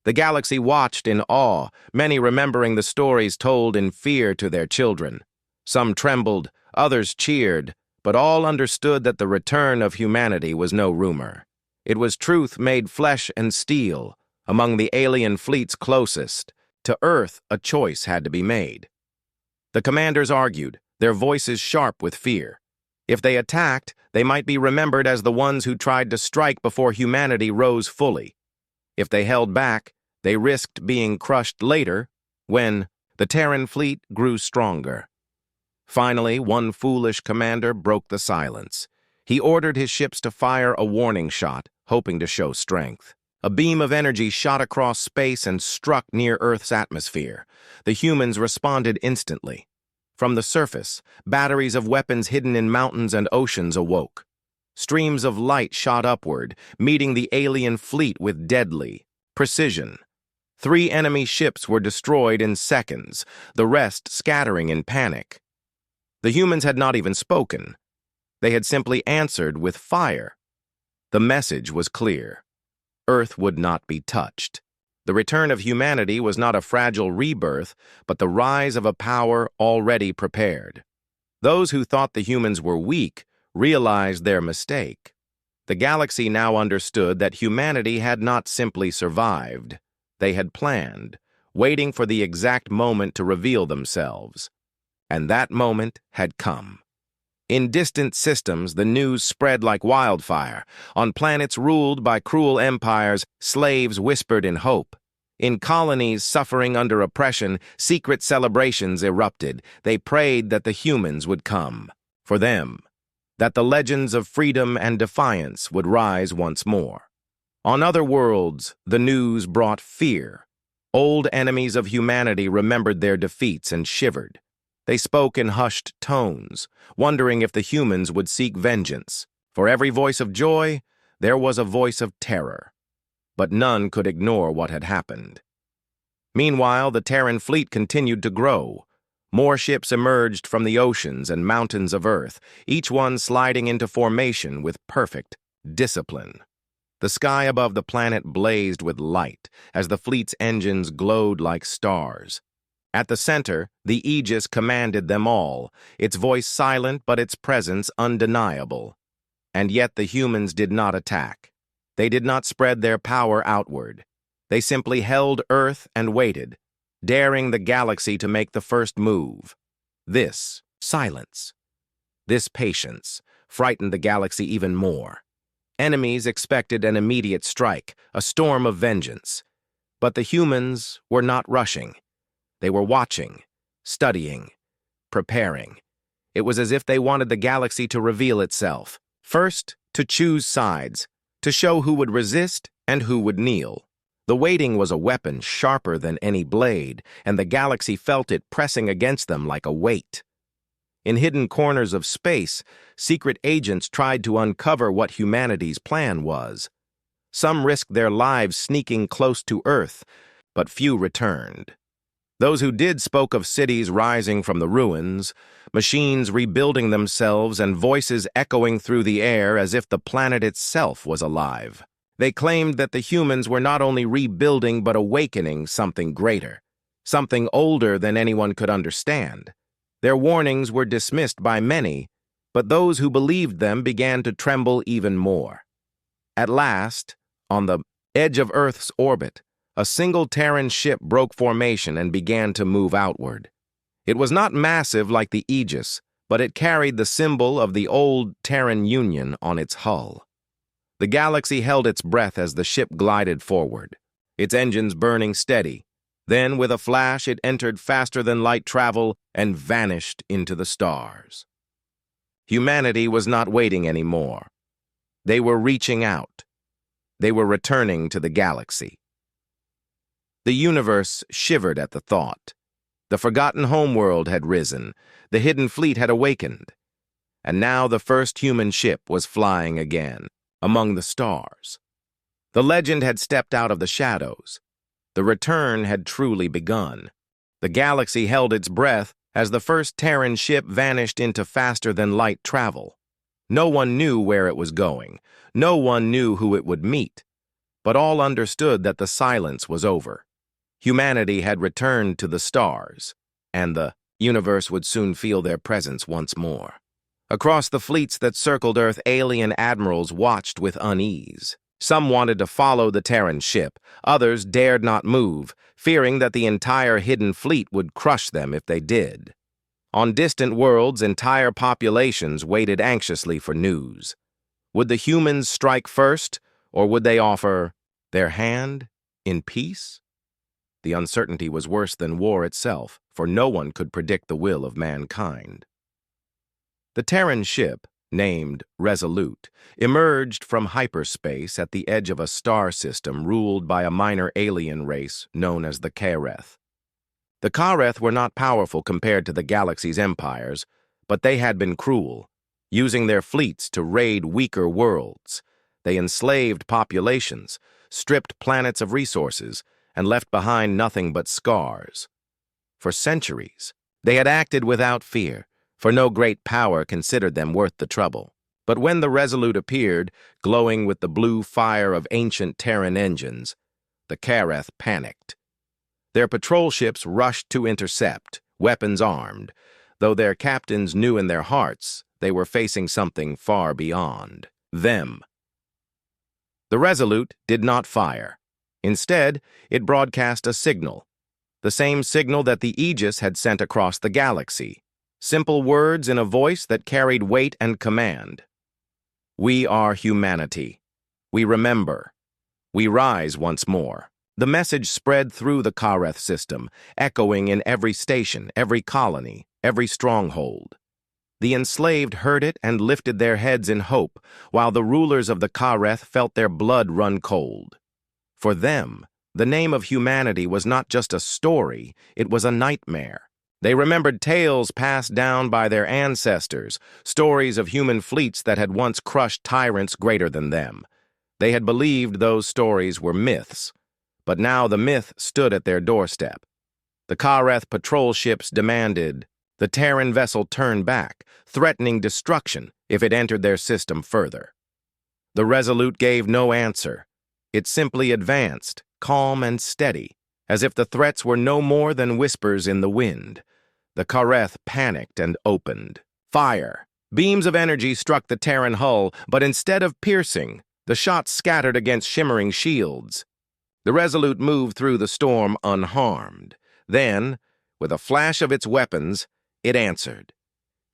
The galaxy watched in awe, many remembering the stories told in fear to their children. Some trembled, others cheered, but all understood that the return of humanity was no rumor. It was truth made flesh and steel, among the alien fleets closest. To Earth, a choice had to be made. The commanders argued, their voices sharp with fear. If they attacked, they might be remembered as the ones who tried to strike before humanity rose fully. If they held back, they risked being crushed later, when the Terran fleet grew stronger. Finally, one foolish commander broke the silence. He ordered his ships to fire a warning shot, hoping to show strength. A beam of energy shot across space and struck near Earth's atmosphere. The humans responded instantly. From the surface, batteries of weapons hidden in mountains and oceans awoke. Streams of light shot upward, meeting the alien fleet with deadly precision. 3 enemy ships were destroyed in seconds, the rest scattering in panic. The humans had not even spoken. They had simply answered with fire. The message was clear. Earth would not be touched. The return of humanity was not a fragile rebirth, but the rise of a power already prepared. Those who thought the humans were weak realized their mistake. The galaxy now understood that humanity had not simply survived. They had planned, waiting for the exact moment to reveal themselves. And that moment had come. In distant systems, the news spread like wildfire. On planets ruled by cruel empires, slaves whispered in hope. In colonies suffering under oppression, secret celebrations erupted. They prayed that the humans would come. For them, that the legends of freedom and defiance would rise once more. On other worlds, the news brought fear. Old enemies of humanity remembered their defeats and shivered. They spoke in hushed tones, wondering if the humans would seek vengeance. For every voice of joy, there was a voice of terror. But none could ignore what had happened. Meanwhile, the Terran fleet continued to grow. More ships emerged from the oceans and mountains of Earth, each one sliding into formation with perfect discipline. The sky above the planet blazed with light as the fleet's engines glowed like stars. At the center, the Aegis commanded them all, its voice silent but its presence undeniable. And yet the humans did not attack. They did not spread their power outward. They simply held Earth and waited, daring the galaxy to make the first move. This silence, this patience, frightened the galaxy even more. Enemies expected an immediate strike, a storm of vengeance. But the humans were not rushing. They were watching, studying, preparing. It was as if they wanted the galaxy to reveal itself. First, to choose sides, to show who would resist and who would kneel. The waiting was a weapon sharper than any blade, and the galaxy felt it pressing against them like a weight. In hidden corners of space, secret agents tried to uncover what humanity's plan was. Some risked their lives sneaking close to Earth, but few returned. Those who did spoke of cities rising from the ruins, machines rebuilding themselves, and voices echoing through the air as if the planet itself was alive. They claimed that the humans were not only rebuilding but awakening something greater, something older than anyone could understand. Their warnings were dismissed by many, but those who believed them began to tremble even more. At last, on the edge of Earth's orbit, a single Terran ship broke formation and began to move outward. It was not massive like the Aegis, but it carried the symbol of the old Terran Union on its hull. The galaxy held its breath as the ship glided forward, its engines burning steady. Then, with a flash, it entered faster than light travel and vanished into the stars. Humanity was not waiting anymore. They were reaching out. They were returning to the galaxy. The universe shivered at the thought. The forgotten homeworld had risen. The hidden fleet had awakened. And now the first human ship was flying again, among the stars. The legend had stepped out of the shadows. The return had truly begun. The galaxy held its breath as the first Terran ship vanished into faster-than-light travel. No one knew where it was going. No one knew who it would meet. But all understood that the silence was over. Humanity had returned to the stars, and the universe would soon feel their presence once more. Across the fleets that circled Earth, alien admirals watched with unease. Some wanted to follow the Terran ship. Others dared not move, fearing that the entire hidden fleet would crush them if they did. On distant worlds, entire populations waited anxiously for news. Would the humans strike first, or would they offer their hand in peace? The uncertainty was worse than war itself, for no one could predict the will of mankind. The Terran ship, named Resolute, emerged from hyperspace at the edge of a star system ruled by a minor alien race known as the Kareth. The Kareth were not powerful compared to the galaxy's empires, but they had been cruel, using their fleets to raid weaker worlds. They enslaved populations, stripped planets of resources, and left behind nothing but scars. For centuries, they had acted without fear, for no great power considered them worth the trouble. But when the Resolute appeared, glowing with the blue fire of ancient Terran engines, the Kareth panicked. Their patrol ships rushed to intercept, weapons armed, though their captains knew in their hearts they were facing something far beyond them. The Resolute did not fire. Instead, it broadcast a signal, the same signal that the Aegis had sent across the galaxy. Simple words in a voice that carried weight and command. We are humanity. We remember. We rise once more. The message spread through the Kareth system, echoing in every station, every colony, every stronghold. The enslaved heard it and lifted their heads in hope, while the rulers of the Kareth felt their blood run cold. For them, the name of humanity was not just a story, it was a nightmare. They remembered tales passed down by their ancestors, stories of human fleets that had once crushed tyrants greater than them. They had believed those stories were myths, but now the myth stood at their doorstep. The Kareth patrol ships demanded the Terran vessel turn back, threatening destruction if it entered their system further. The Resolute gave no answer. It simply advanced, calm and steady, as if the threats were no more than whispers in the wind. The Kareth panicked and opened fire. Beams of energy struck the Terran hull, but instead of piercing, the shots scattered against shimmering shields. The Resolute moved through the storm unharmed. Then, with a flash of its weapons, it answered.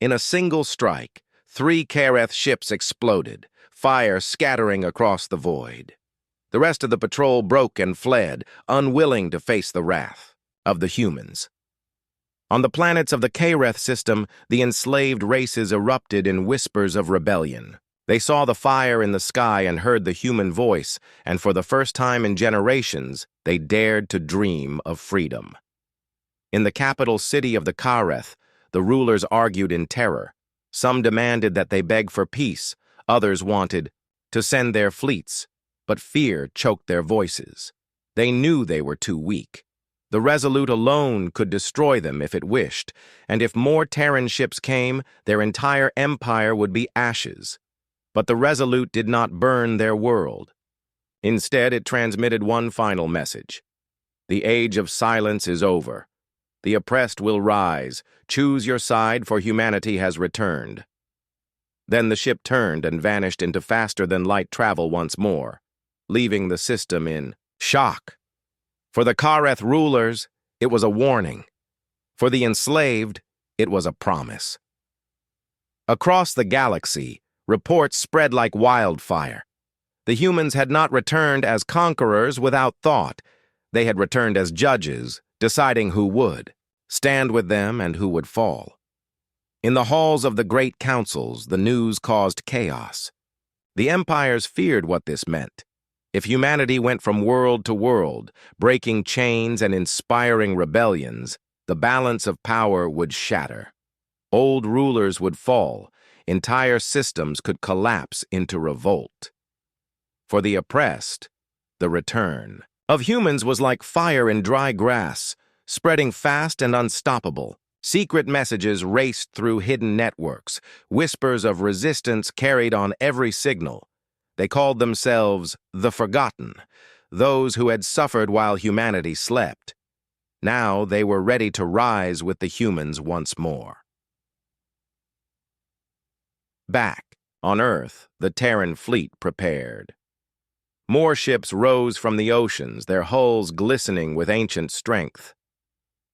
In a single strike, 3 Kareth ships exploded, fire scattering across the void. The rest of the patrol broke and fled, unwilling to face the wrath of the humans. On the planets of the Kareth system, the enslaved races erupted in whispers of rebellion. They saw the fire in the sky and heard the human voice, and for the first time in generations, they dared to dream of freedom. In the capital city of the Kareth, the rulers argued in terror. Some demanded that they beg for peace, others wanted to send their fleets, but fear choked their voices. They knew they were too weak. The Resolute alone could destroy them if it wished, and if more Terran ships came, their entire empire would be ashes. But the Resolute did not burn their world. Instead, it transmitted one final message. The age of silence is over. The oppressed will rise. Choose your side, for humanity has returned. Then the ship turned and vanished into faster-than-light travel once more, leaving the system in shock. For the Kareth rulers, it was a warning. For the enslaved, it was a promise. Across the galaxy, reports spread like wildfire. The humans had not returned as conquerors without thought. They had returned as judges, deciding who would stand with them and who would fall. In the halls of the great councils, the news caused chaos. The empires feared what this meant. If humanity went from world to world, breaking chains and inspiring rebellions, the balance of power would shatter. Old rulers would fall. Entire systems could collapse into revolt. For the oppressed, the return of humans was like fire in dry grass, spreading fast and unstoppable. Secret messages raced through hidden networks. Whispers of resistance carried on every signal. They called themselves the Forgotten, those who had suffered while humanity slept. Now they were ready to rise with the humans once more. Back on Earth, the Terran fleet prepared. More ships rose from the oceans, their hulls glistening with ancient strength.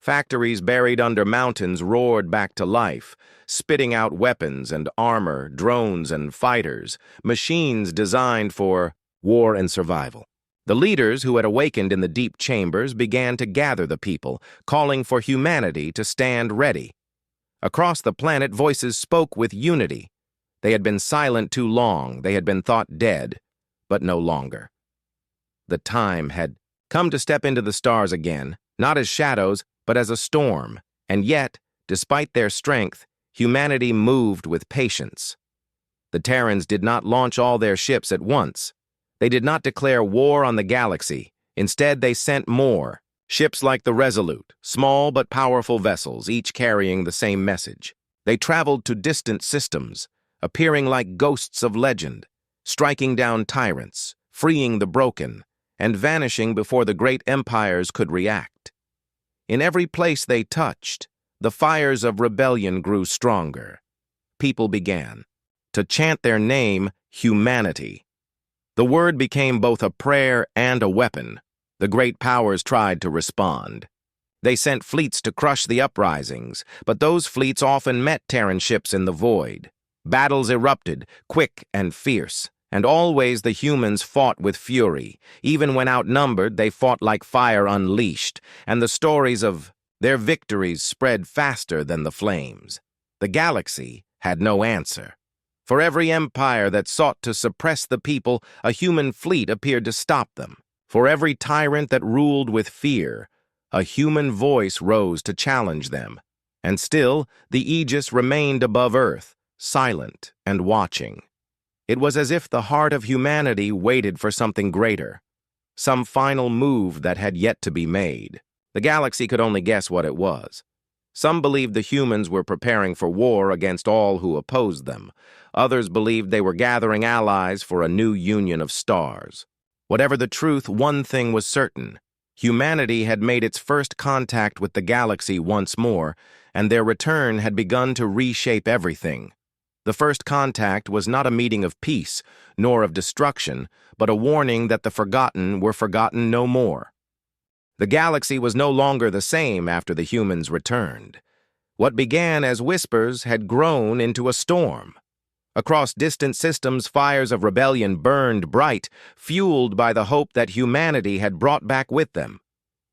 Factories buried under mountains roared back to life, spitting out weapons and armor, drones and fighters, machines designed for war and survival. The leaders who had awakened in the deep chambers began to gather the people, calling for humanity to stand ready. Across the planet, voices spoke with unity. They had been silent too long, they had been thought dead, but no longer. The time had come to step into the stars again, not as shadows, but as a storm, and yet, despite their strength, humanity moved with patience. The Terrans did not launch all their ships at once. They did not declare war on the galaxy. Instead, they sent more. Ships like the Resolute, small but powerful vessels, each carrying the same message. They traveled to distant systems, appearing like ghosts of legend, striking down tyrants, freeing the broken, and vanishing before the great empires could react. In every place they touched, the fires of rebellion grew stronger. People began to chant their name, humanity. The word became both a prayer and a weapon. The great powers tried to respond. They sent fleets to crush the uprisings, but those fleets often met Terran ships in the void. Battles erupted, quick and fierce, and always the humans fought with fury. Even when outnumbered, they fought like fire unleashed, and the stories of their victories spread faster than the flames. The galaxy had no answer. For every empire that sought to suppress the people, a human fleet appeared to stop them. For every tyrant that ruled with fear, a human voice rose to challenge them. And still, the Aegis remained above Earth, silent and watching. It was as if the heart of humanity waited for something greater, some final move that had yet to be made. The galaxy could only guess what it was. Some believed the humans were preparing for war against all who opposed them. Others believed they were gathering allies for a new union of stars. Whatever the truth, one thing was certain. Humanity had made its first contact with the galaxy once more, and their return had begun to reshape everything. The first contact was not a meeting of peace, nor of destruction, but a warning that the forgotten were forgotten no more. The galaxy was no longer the same after the humans returned. What began as whispers had grown into a storm. Across distant systems, fires of rebellion burned bright, fueled by the hope that humanity had brought back with them.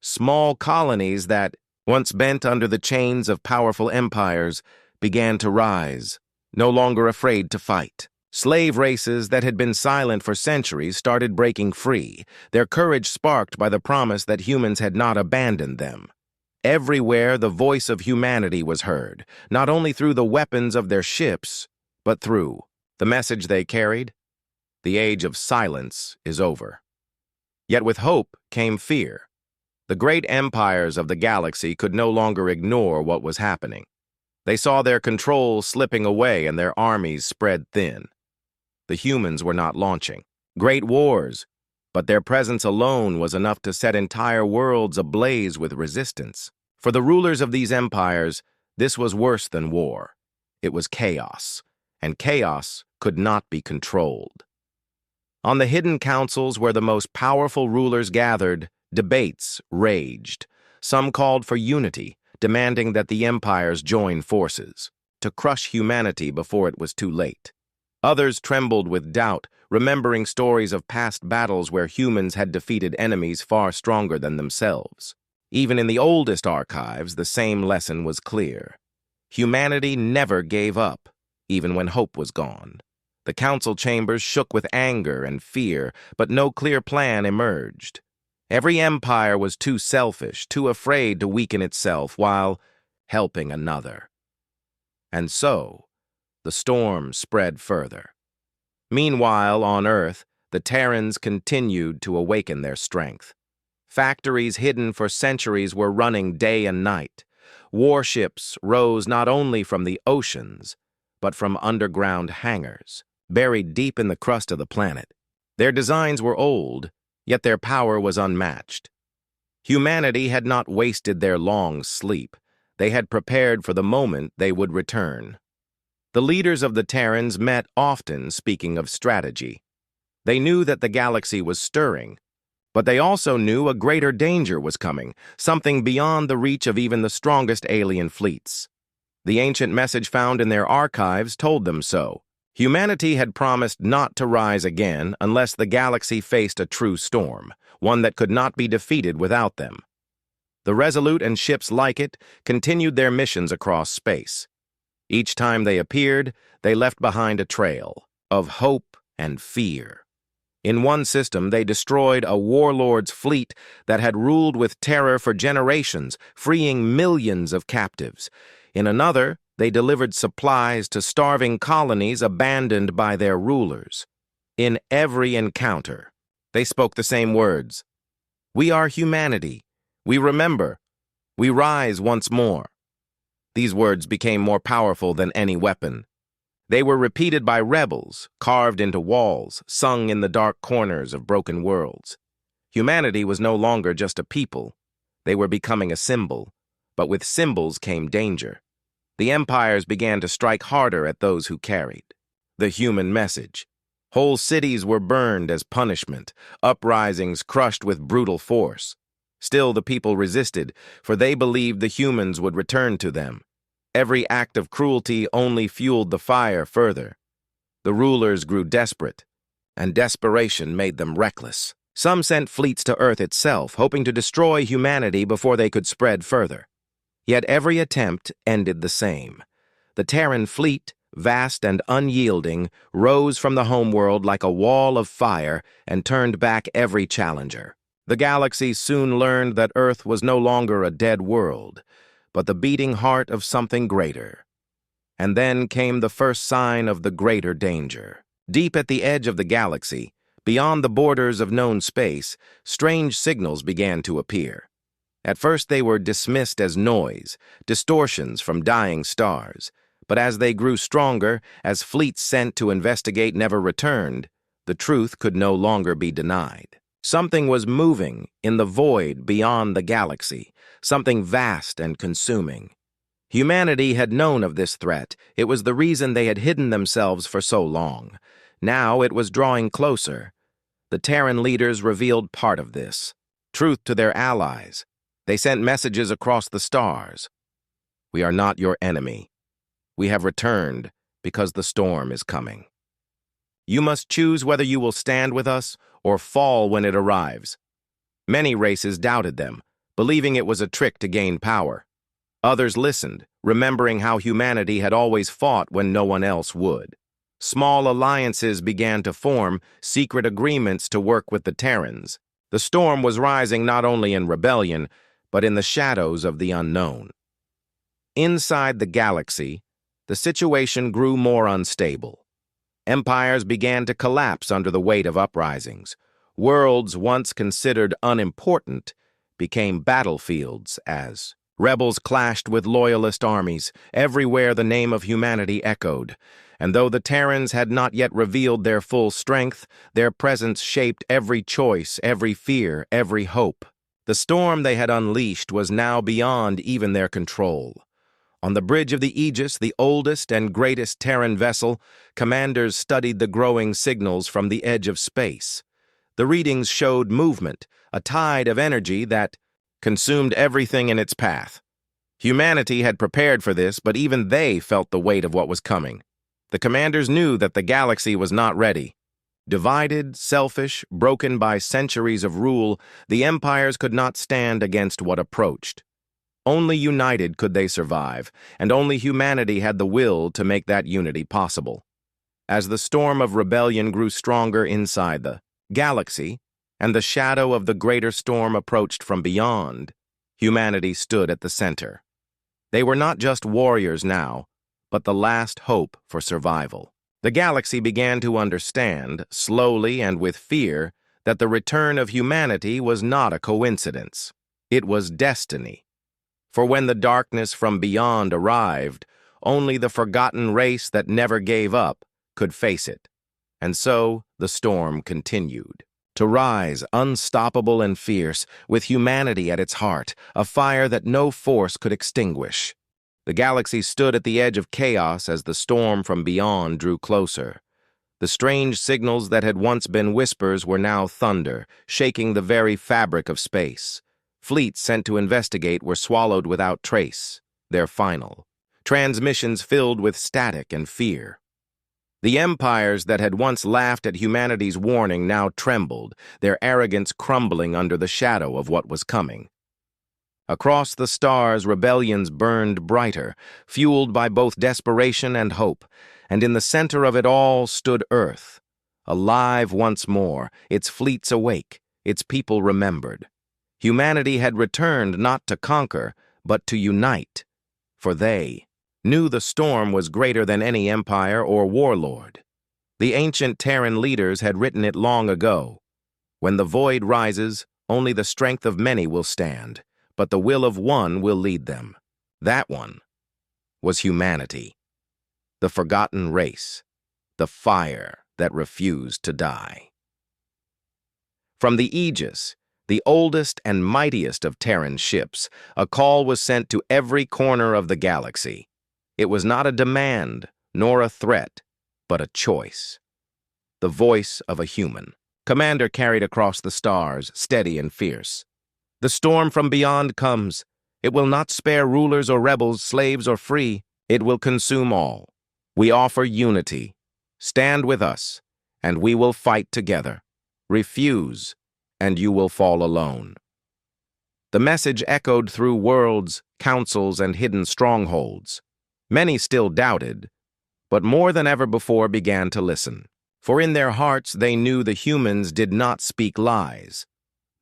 Small colonies that, once bent under the chains of powerful empires, began to rise, no longer afraid to fight. Slave races that had been silent for centuries started breaking free, their courage sparked by the promise that humans had not abandoned them. Everywhere the voice of humanity was heard, not only through the weapons of their ships, but through the message they carried: the age of silence is over. Yet with hope came fear. The great empires of the galaxy could no longer ignore what was happening. They saw their control slipping away and their armies spread thin. The humans were not launching great wars, but their presence alone was enough to set entire worlds ablaze with resistance. For the rulers of these empires, this was worse than war. It was chaos, and chaos could not be controlled. On the hidden councils where the most powerful rulers gathered, debates raged. Some called for unity, demanding that the empires join forces to crush humanity before it was too late. Others trembled with doubt, remembering stories of past battles where humans had defeated enemies far stronger than themselves. Even in the oldest archives, the same lesson was clear. Humanity never gave up, even when hope was gone. The council chambers shook with anger and fear, but no clear plan emerged. Every empire was too selfish, too afraid to weaken itself while helping another. And so, the storm spread further. Meanwhile, on Earth, the Terrans continued to awaken their strength. Factories hidden for centuries were running day and night. Warships rose not only from the oceans, but from underground hangars, buried deep in the crust of the planet. Their designs were old, yet their power was unmatched. Humanity had not wasted their long sleep. They had prepared for the moment they would return. The leaders of the Terrans met often, speaking of strategy. They knew that the galaxy was stirring, but they also knew a greater danger was coming, something beyond the reach of even the strongest alien fleets. The ancient message found in their archives told them so. Humanity had promised not to rise again unless the galaxy faced a true storm, one that could not be defeated without them. The Resolute and ships like it continued their missions across space. Each time they appeared, they left behind a trail of hope and fear. In one system, they destroyed a warlord's fleet that had ruled with terror for generations, freeing millions of captives. In another, they delivered supplies to starving colonies abandoned by their rulers. In every encounter, they spoke the same words: "We are humanity. We remember. We rise once more." These words became more powerful than any weapon. They were repeated by rebels, carved into walls, sung in the dark corners of broken worlds. Humanity was no longer just a people. They were becoming a symbol, but with symbols came danger. The empires began to strike harder at those who carried the human message. Whole cities were burned as punishment, uprisings crushed with brutal force. Still, the people resisted, for they believed the humans would return to them. Every act of cruelty only fueled the fire further. The rulers grew desperate, and desperation made them reckless. Some sent fleets to Earth itself, hoping to destroy humanity before they could spread further. Yet every attempt ended the same. The Terran fleet, vast and unyielding, rose from the homeworld like a wall of fire and turned back every challenger. The galaxy soon learned that Earth was no longer a dead world, but the beating heart of something greater. And then came the first sign of the greater danger. Deep at the edge of the galaxy, beyond the borders of known space, strange signals began to appear. At first they were dismissed as noise, distortions from dying stars, but as they grew stronger, as fleets sent to investigate never returned, the truth could no longer be denied. Something was moving in the void beyond the galaxy, something vast and consuming. Humanity had known of this threat. It was the reason they had hidden themselves for so long. Now it was drawing closer. The Terran leaders revealed part of this. Truth to their allies. They sent messages across the stars. "We are not your enemy. We have returned because the storm is coming. You must choose whether you will stand with us or fall when it arrives." Many races doubted them, believing it was a trick to gain power. Others listened, remembering how humanity had always fought when no one else would. Small alliances began to form, secret agreements to work with the Terrans. The storm was rising not only in rebellion, but in the shadows of the unknown. Inside the galaxy, the situation grew more unstable. Empires began to collapse under the weight of uprisings. Worlds once considered unimportant became battlefields as rebels clashed with loyalist armies. Everywhere the name of humanity echoed. And though the Terrans had not yet revealed their full strength, their presence shaped every choice, every fear, every hope. The storm they had unleashed was now beyond even their control. On the bridge of the Aegis, the oldest and greatest Terran vessel, commanders studied the growing signals from the edge of space. The readings showed movement, a tide of energy that consumed everything in its path. Humanity had prepared for this, but even they felt the weight of what was coming. The commanders knew that the galaxy was not ready. Divided, selfish, broken by centuries of rule, the empires could not stand against what approached. Only united could they survive, and only humanity had the will to make that unity possible. As the storm of rebellion grew stronger inside the galaxy, and the shadow of the greater storm approached from beyond, humanity stood at the center. They were not just warriors now, but the last hope for survival. The galaxy began to understand, slowly and with fear, that the return of humanity was not a coincidence. It was destiny. For when the darkness from beyond arrived, only the forgotten race that never gave up could face it. And so the storm continued to rise, unstoppable and fierce, with humanity at its heart, a fire that no force could extinguish. The galaxy stood at the edge of chaos as the storm from beyond drew closer. The strange signals that had once been whispers were now thunder, shaking the very fabric of space. Fleets sent to investigate were swallowed without trace, their final. Transmissions filled with static and fear. The empires that had once laughed at humanity's warning now trembled, their arrogance crumbling under the shadow of what was coming. Across the stars, rebellions burned brighter, fueled by both desperation and hope, and in the center of it all stood Earth, alive once more, its fleets awake, its people remembered. Humanity had returned not to conquer, but to unite, for they knew the storm was greater than any empire or warlord. The ancient Terran leaders had written it long ago. When the void rises, only the strength of many will stand, but the will of one will lead them. That one was humanity, the forgotten race, the fire that refused to die. From the Aegis, the oldest and mightiest of Terran ships, a call was sent to every corner of the galaxy. It was not a demand, nor a threat, but a choice. The voice of a human. Commander carried across the stars, steady and fierce. The storm from beyond comes. It will not spare rulers or rebels, slaves or free. It will consume all. We offer unity. Stand with us, and we will fight together. Refuse, and you will fall alone. The message echoed through worlds, councils, and hidden strongholds. Many still doubted, but more than ever before began to listen. For in their hearts they knew the humans did not speak lies.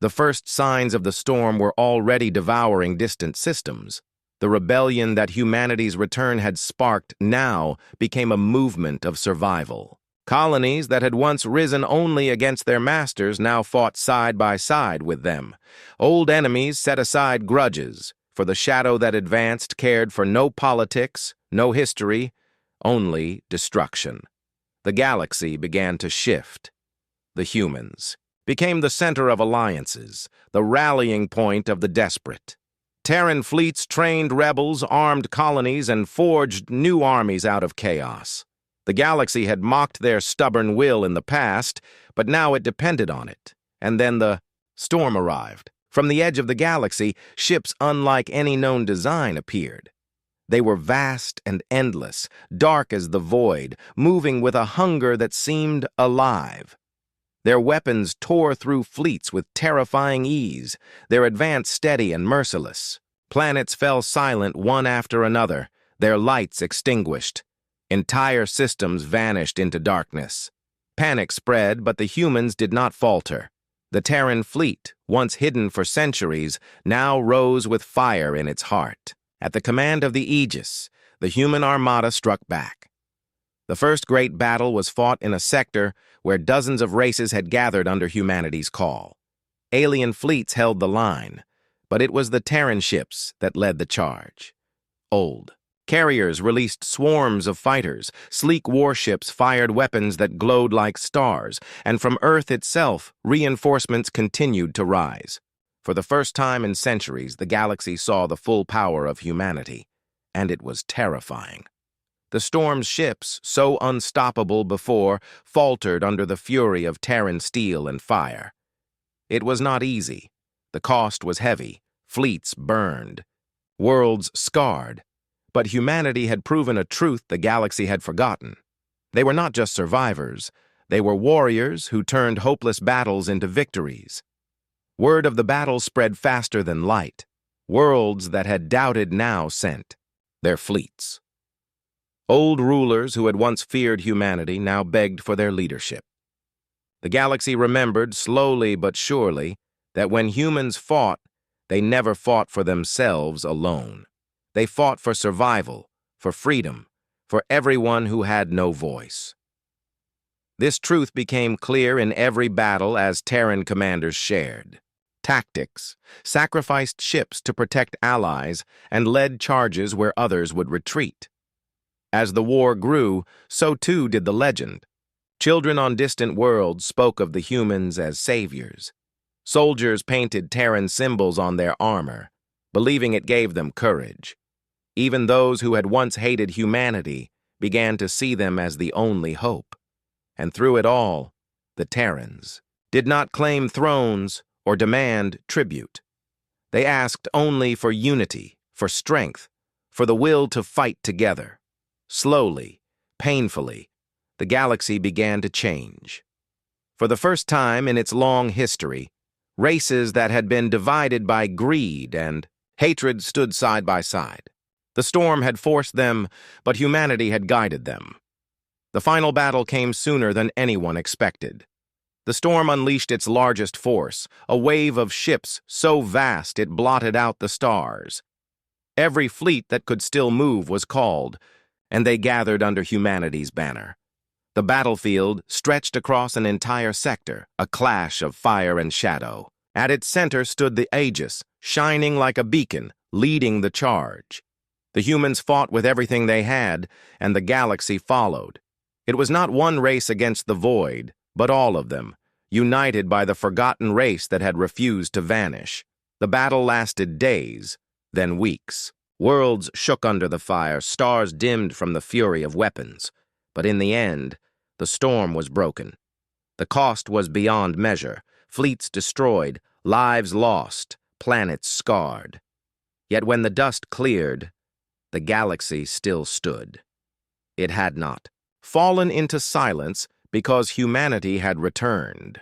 The first signs of the storm were already devouring distant systems. The rebellion that humanity's return had sparked now became a movement of survival. Colonies that had once risen only against their masters now fought side by side with them. Old enemies set aside grudges, for the shadow that advanced cared for no politics, no history, only destruction. The galaxy began to shift. The humans became the center of alliances, the rallying point of the desperate. Terran fleets trained rebels, armed colonies, and forged new armies out of chaos. The galaxy had mocked their stubborn will in the past, but now it depended on it. And then the storm arrived. From the edge of the galaxy, ships unlike any known design appeared. They were vast and endless, dark as the void, moving with a hunger that seemed alive. Their weapons tore through fleets with terrifying ease, their advance steady and merciless. Planets fell silent one after another, their lights extinguished. Entire systems vanished into darkness. Panic spread, but the humans did not falter. The Terran fleet, once hidden for centuries, now rose with fire in its heart. At the command of the Aegis, the human armada struck back. The first great battle was fought in a sector where dozens of races had gathered under humanity's call. Alien fleets held the line, but it was the Terran ships that led the charge. Old carriers released swarms of fighters, sleek warships fired weapons that glowed like stars, and from Earth itself, reinforcements continued to rise. For the first time in centuries, the galaxy saw the full power of humanity, and it was terrifying. The storm's ships, so unstoppable before, faltered under the fury of Terran steel and fire. It was not easy. The cost was heavy, fleets burned, worlds scarred. But humanity had proven a truth the galaxy had forgotten. They were not just survivors. They were warriors who turned hopeless battles into victories. Word of the battle spread faster than light. Worlds that had doubted now sent their fleets. Old rulers who had once feared humanity now begged for their leadership. The galaxy remembered, slowly but surely, that when humans fought, they never fought for themselves alone. They fought for survival, for freedom, for everyone who had no voice. This truth became clear in every battle as Terran commanders shared. Tactics sacrificed ships to protect allies and led charges where others would retreat. As the war grew, so too did the legend. Children on distant worlds spoke of the humans as saviors. Soldiers painted Terran symbols on their armor, believing it gave them courage. Even those who had once hated humanity began to see them as the only hope. And through it all, the Terrans did not claim thrones or demand tribute. They asked only for unity, for strength, for the will to fight together. Slowly, painfully, the galaxy began to change. For the first time in its long history, races that had been divided by greed and hatred stood side by side. The storm had forced them, but humanity had guided them. The final battle came sooner than anyone expected. The storm unleashed its largest force, a wave of ships so vast it blotted out the stars. Every fleet that could still move was called, and they gathered under humanity's banner. The battlefield stretched across an entire sector, a clash of fire and shadow. At its center stood the Aegis, shining like a beacon, leading the charge. The humans fought with everything they had, and the galaxy followed. It was not one race against the void, but all of them, united by the forgotten race that had refused to vanish. The battle lasted days, then weeks. Worlds shook under the fire, stars dimmed from the fury of weapons. But in the end, the storm was broken. The cost was beyond measure, fleets destroyed, lives lost, planets scarred. Yet when the dust cleared, the galaxy still stood. It had not fallen into silence because humanity had returned.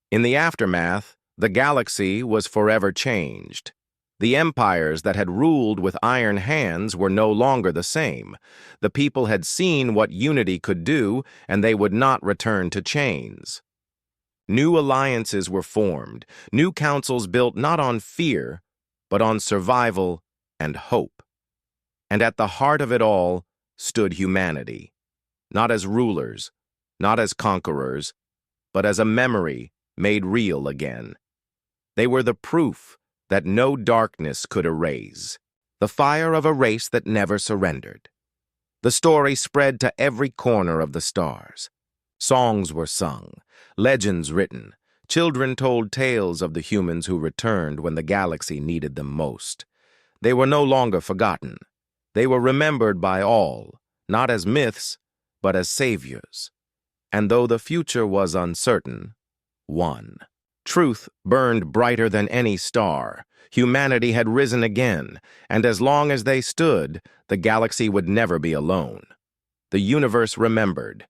In the aftermath, the galaxy was forever changed. The empires that had ruled with iron hands were no longer the same. The people had seen what unity could do, and they would not return to chains. New alliances were formed, new councils built not on fear, but on survival and hope. And at the heart of it all stood humanity, not as rulers, not as conquerors, but as a memory made real again. They were the proof that no darkness could erase, the fire of a race that never surrendered. The story spread to every corner of the stars. Songs were sung, legends written. Children told tales of the humans who returned when the galaxy needed them most. They were no longer forgotten. They were remembered by all, not as myths, but as saviors. And though the future was uncertain, one. Truth burned brighter than any star. Humanity had risen again, and as long as they stood, the galaxy would never be alone. The universe remembered,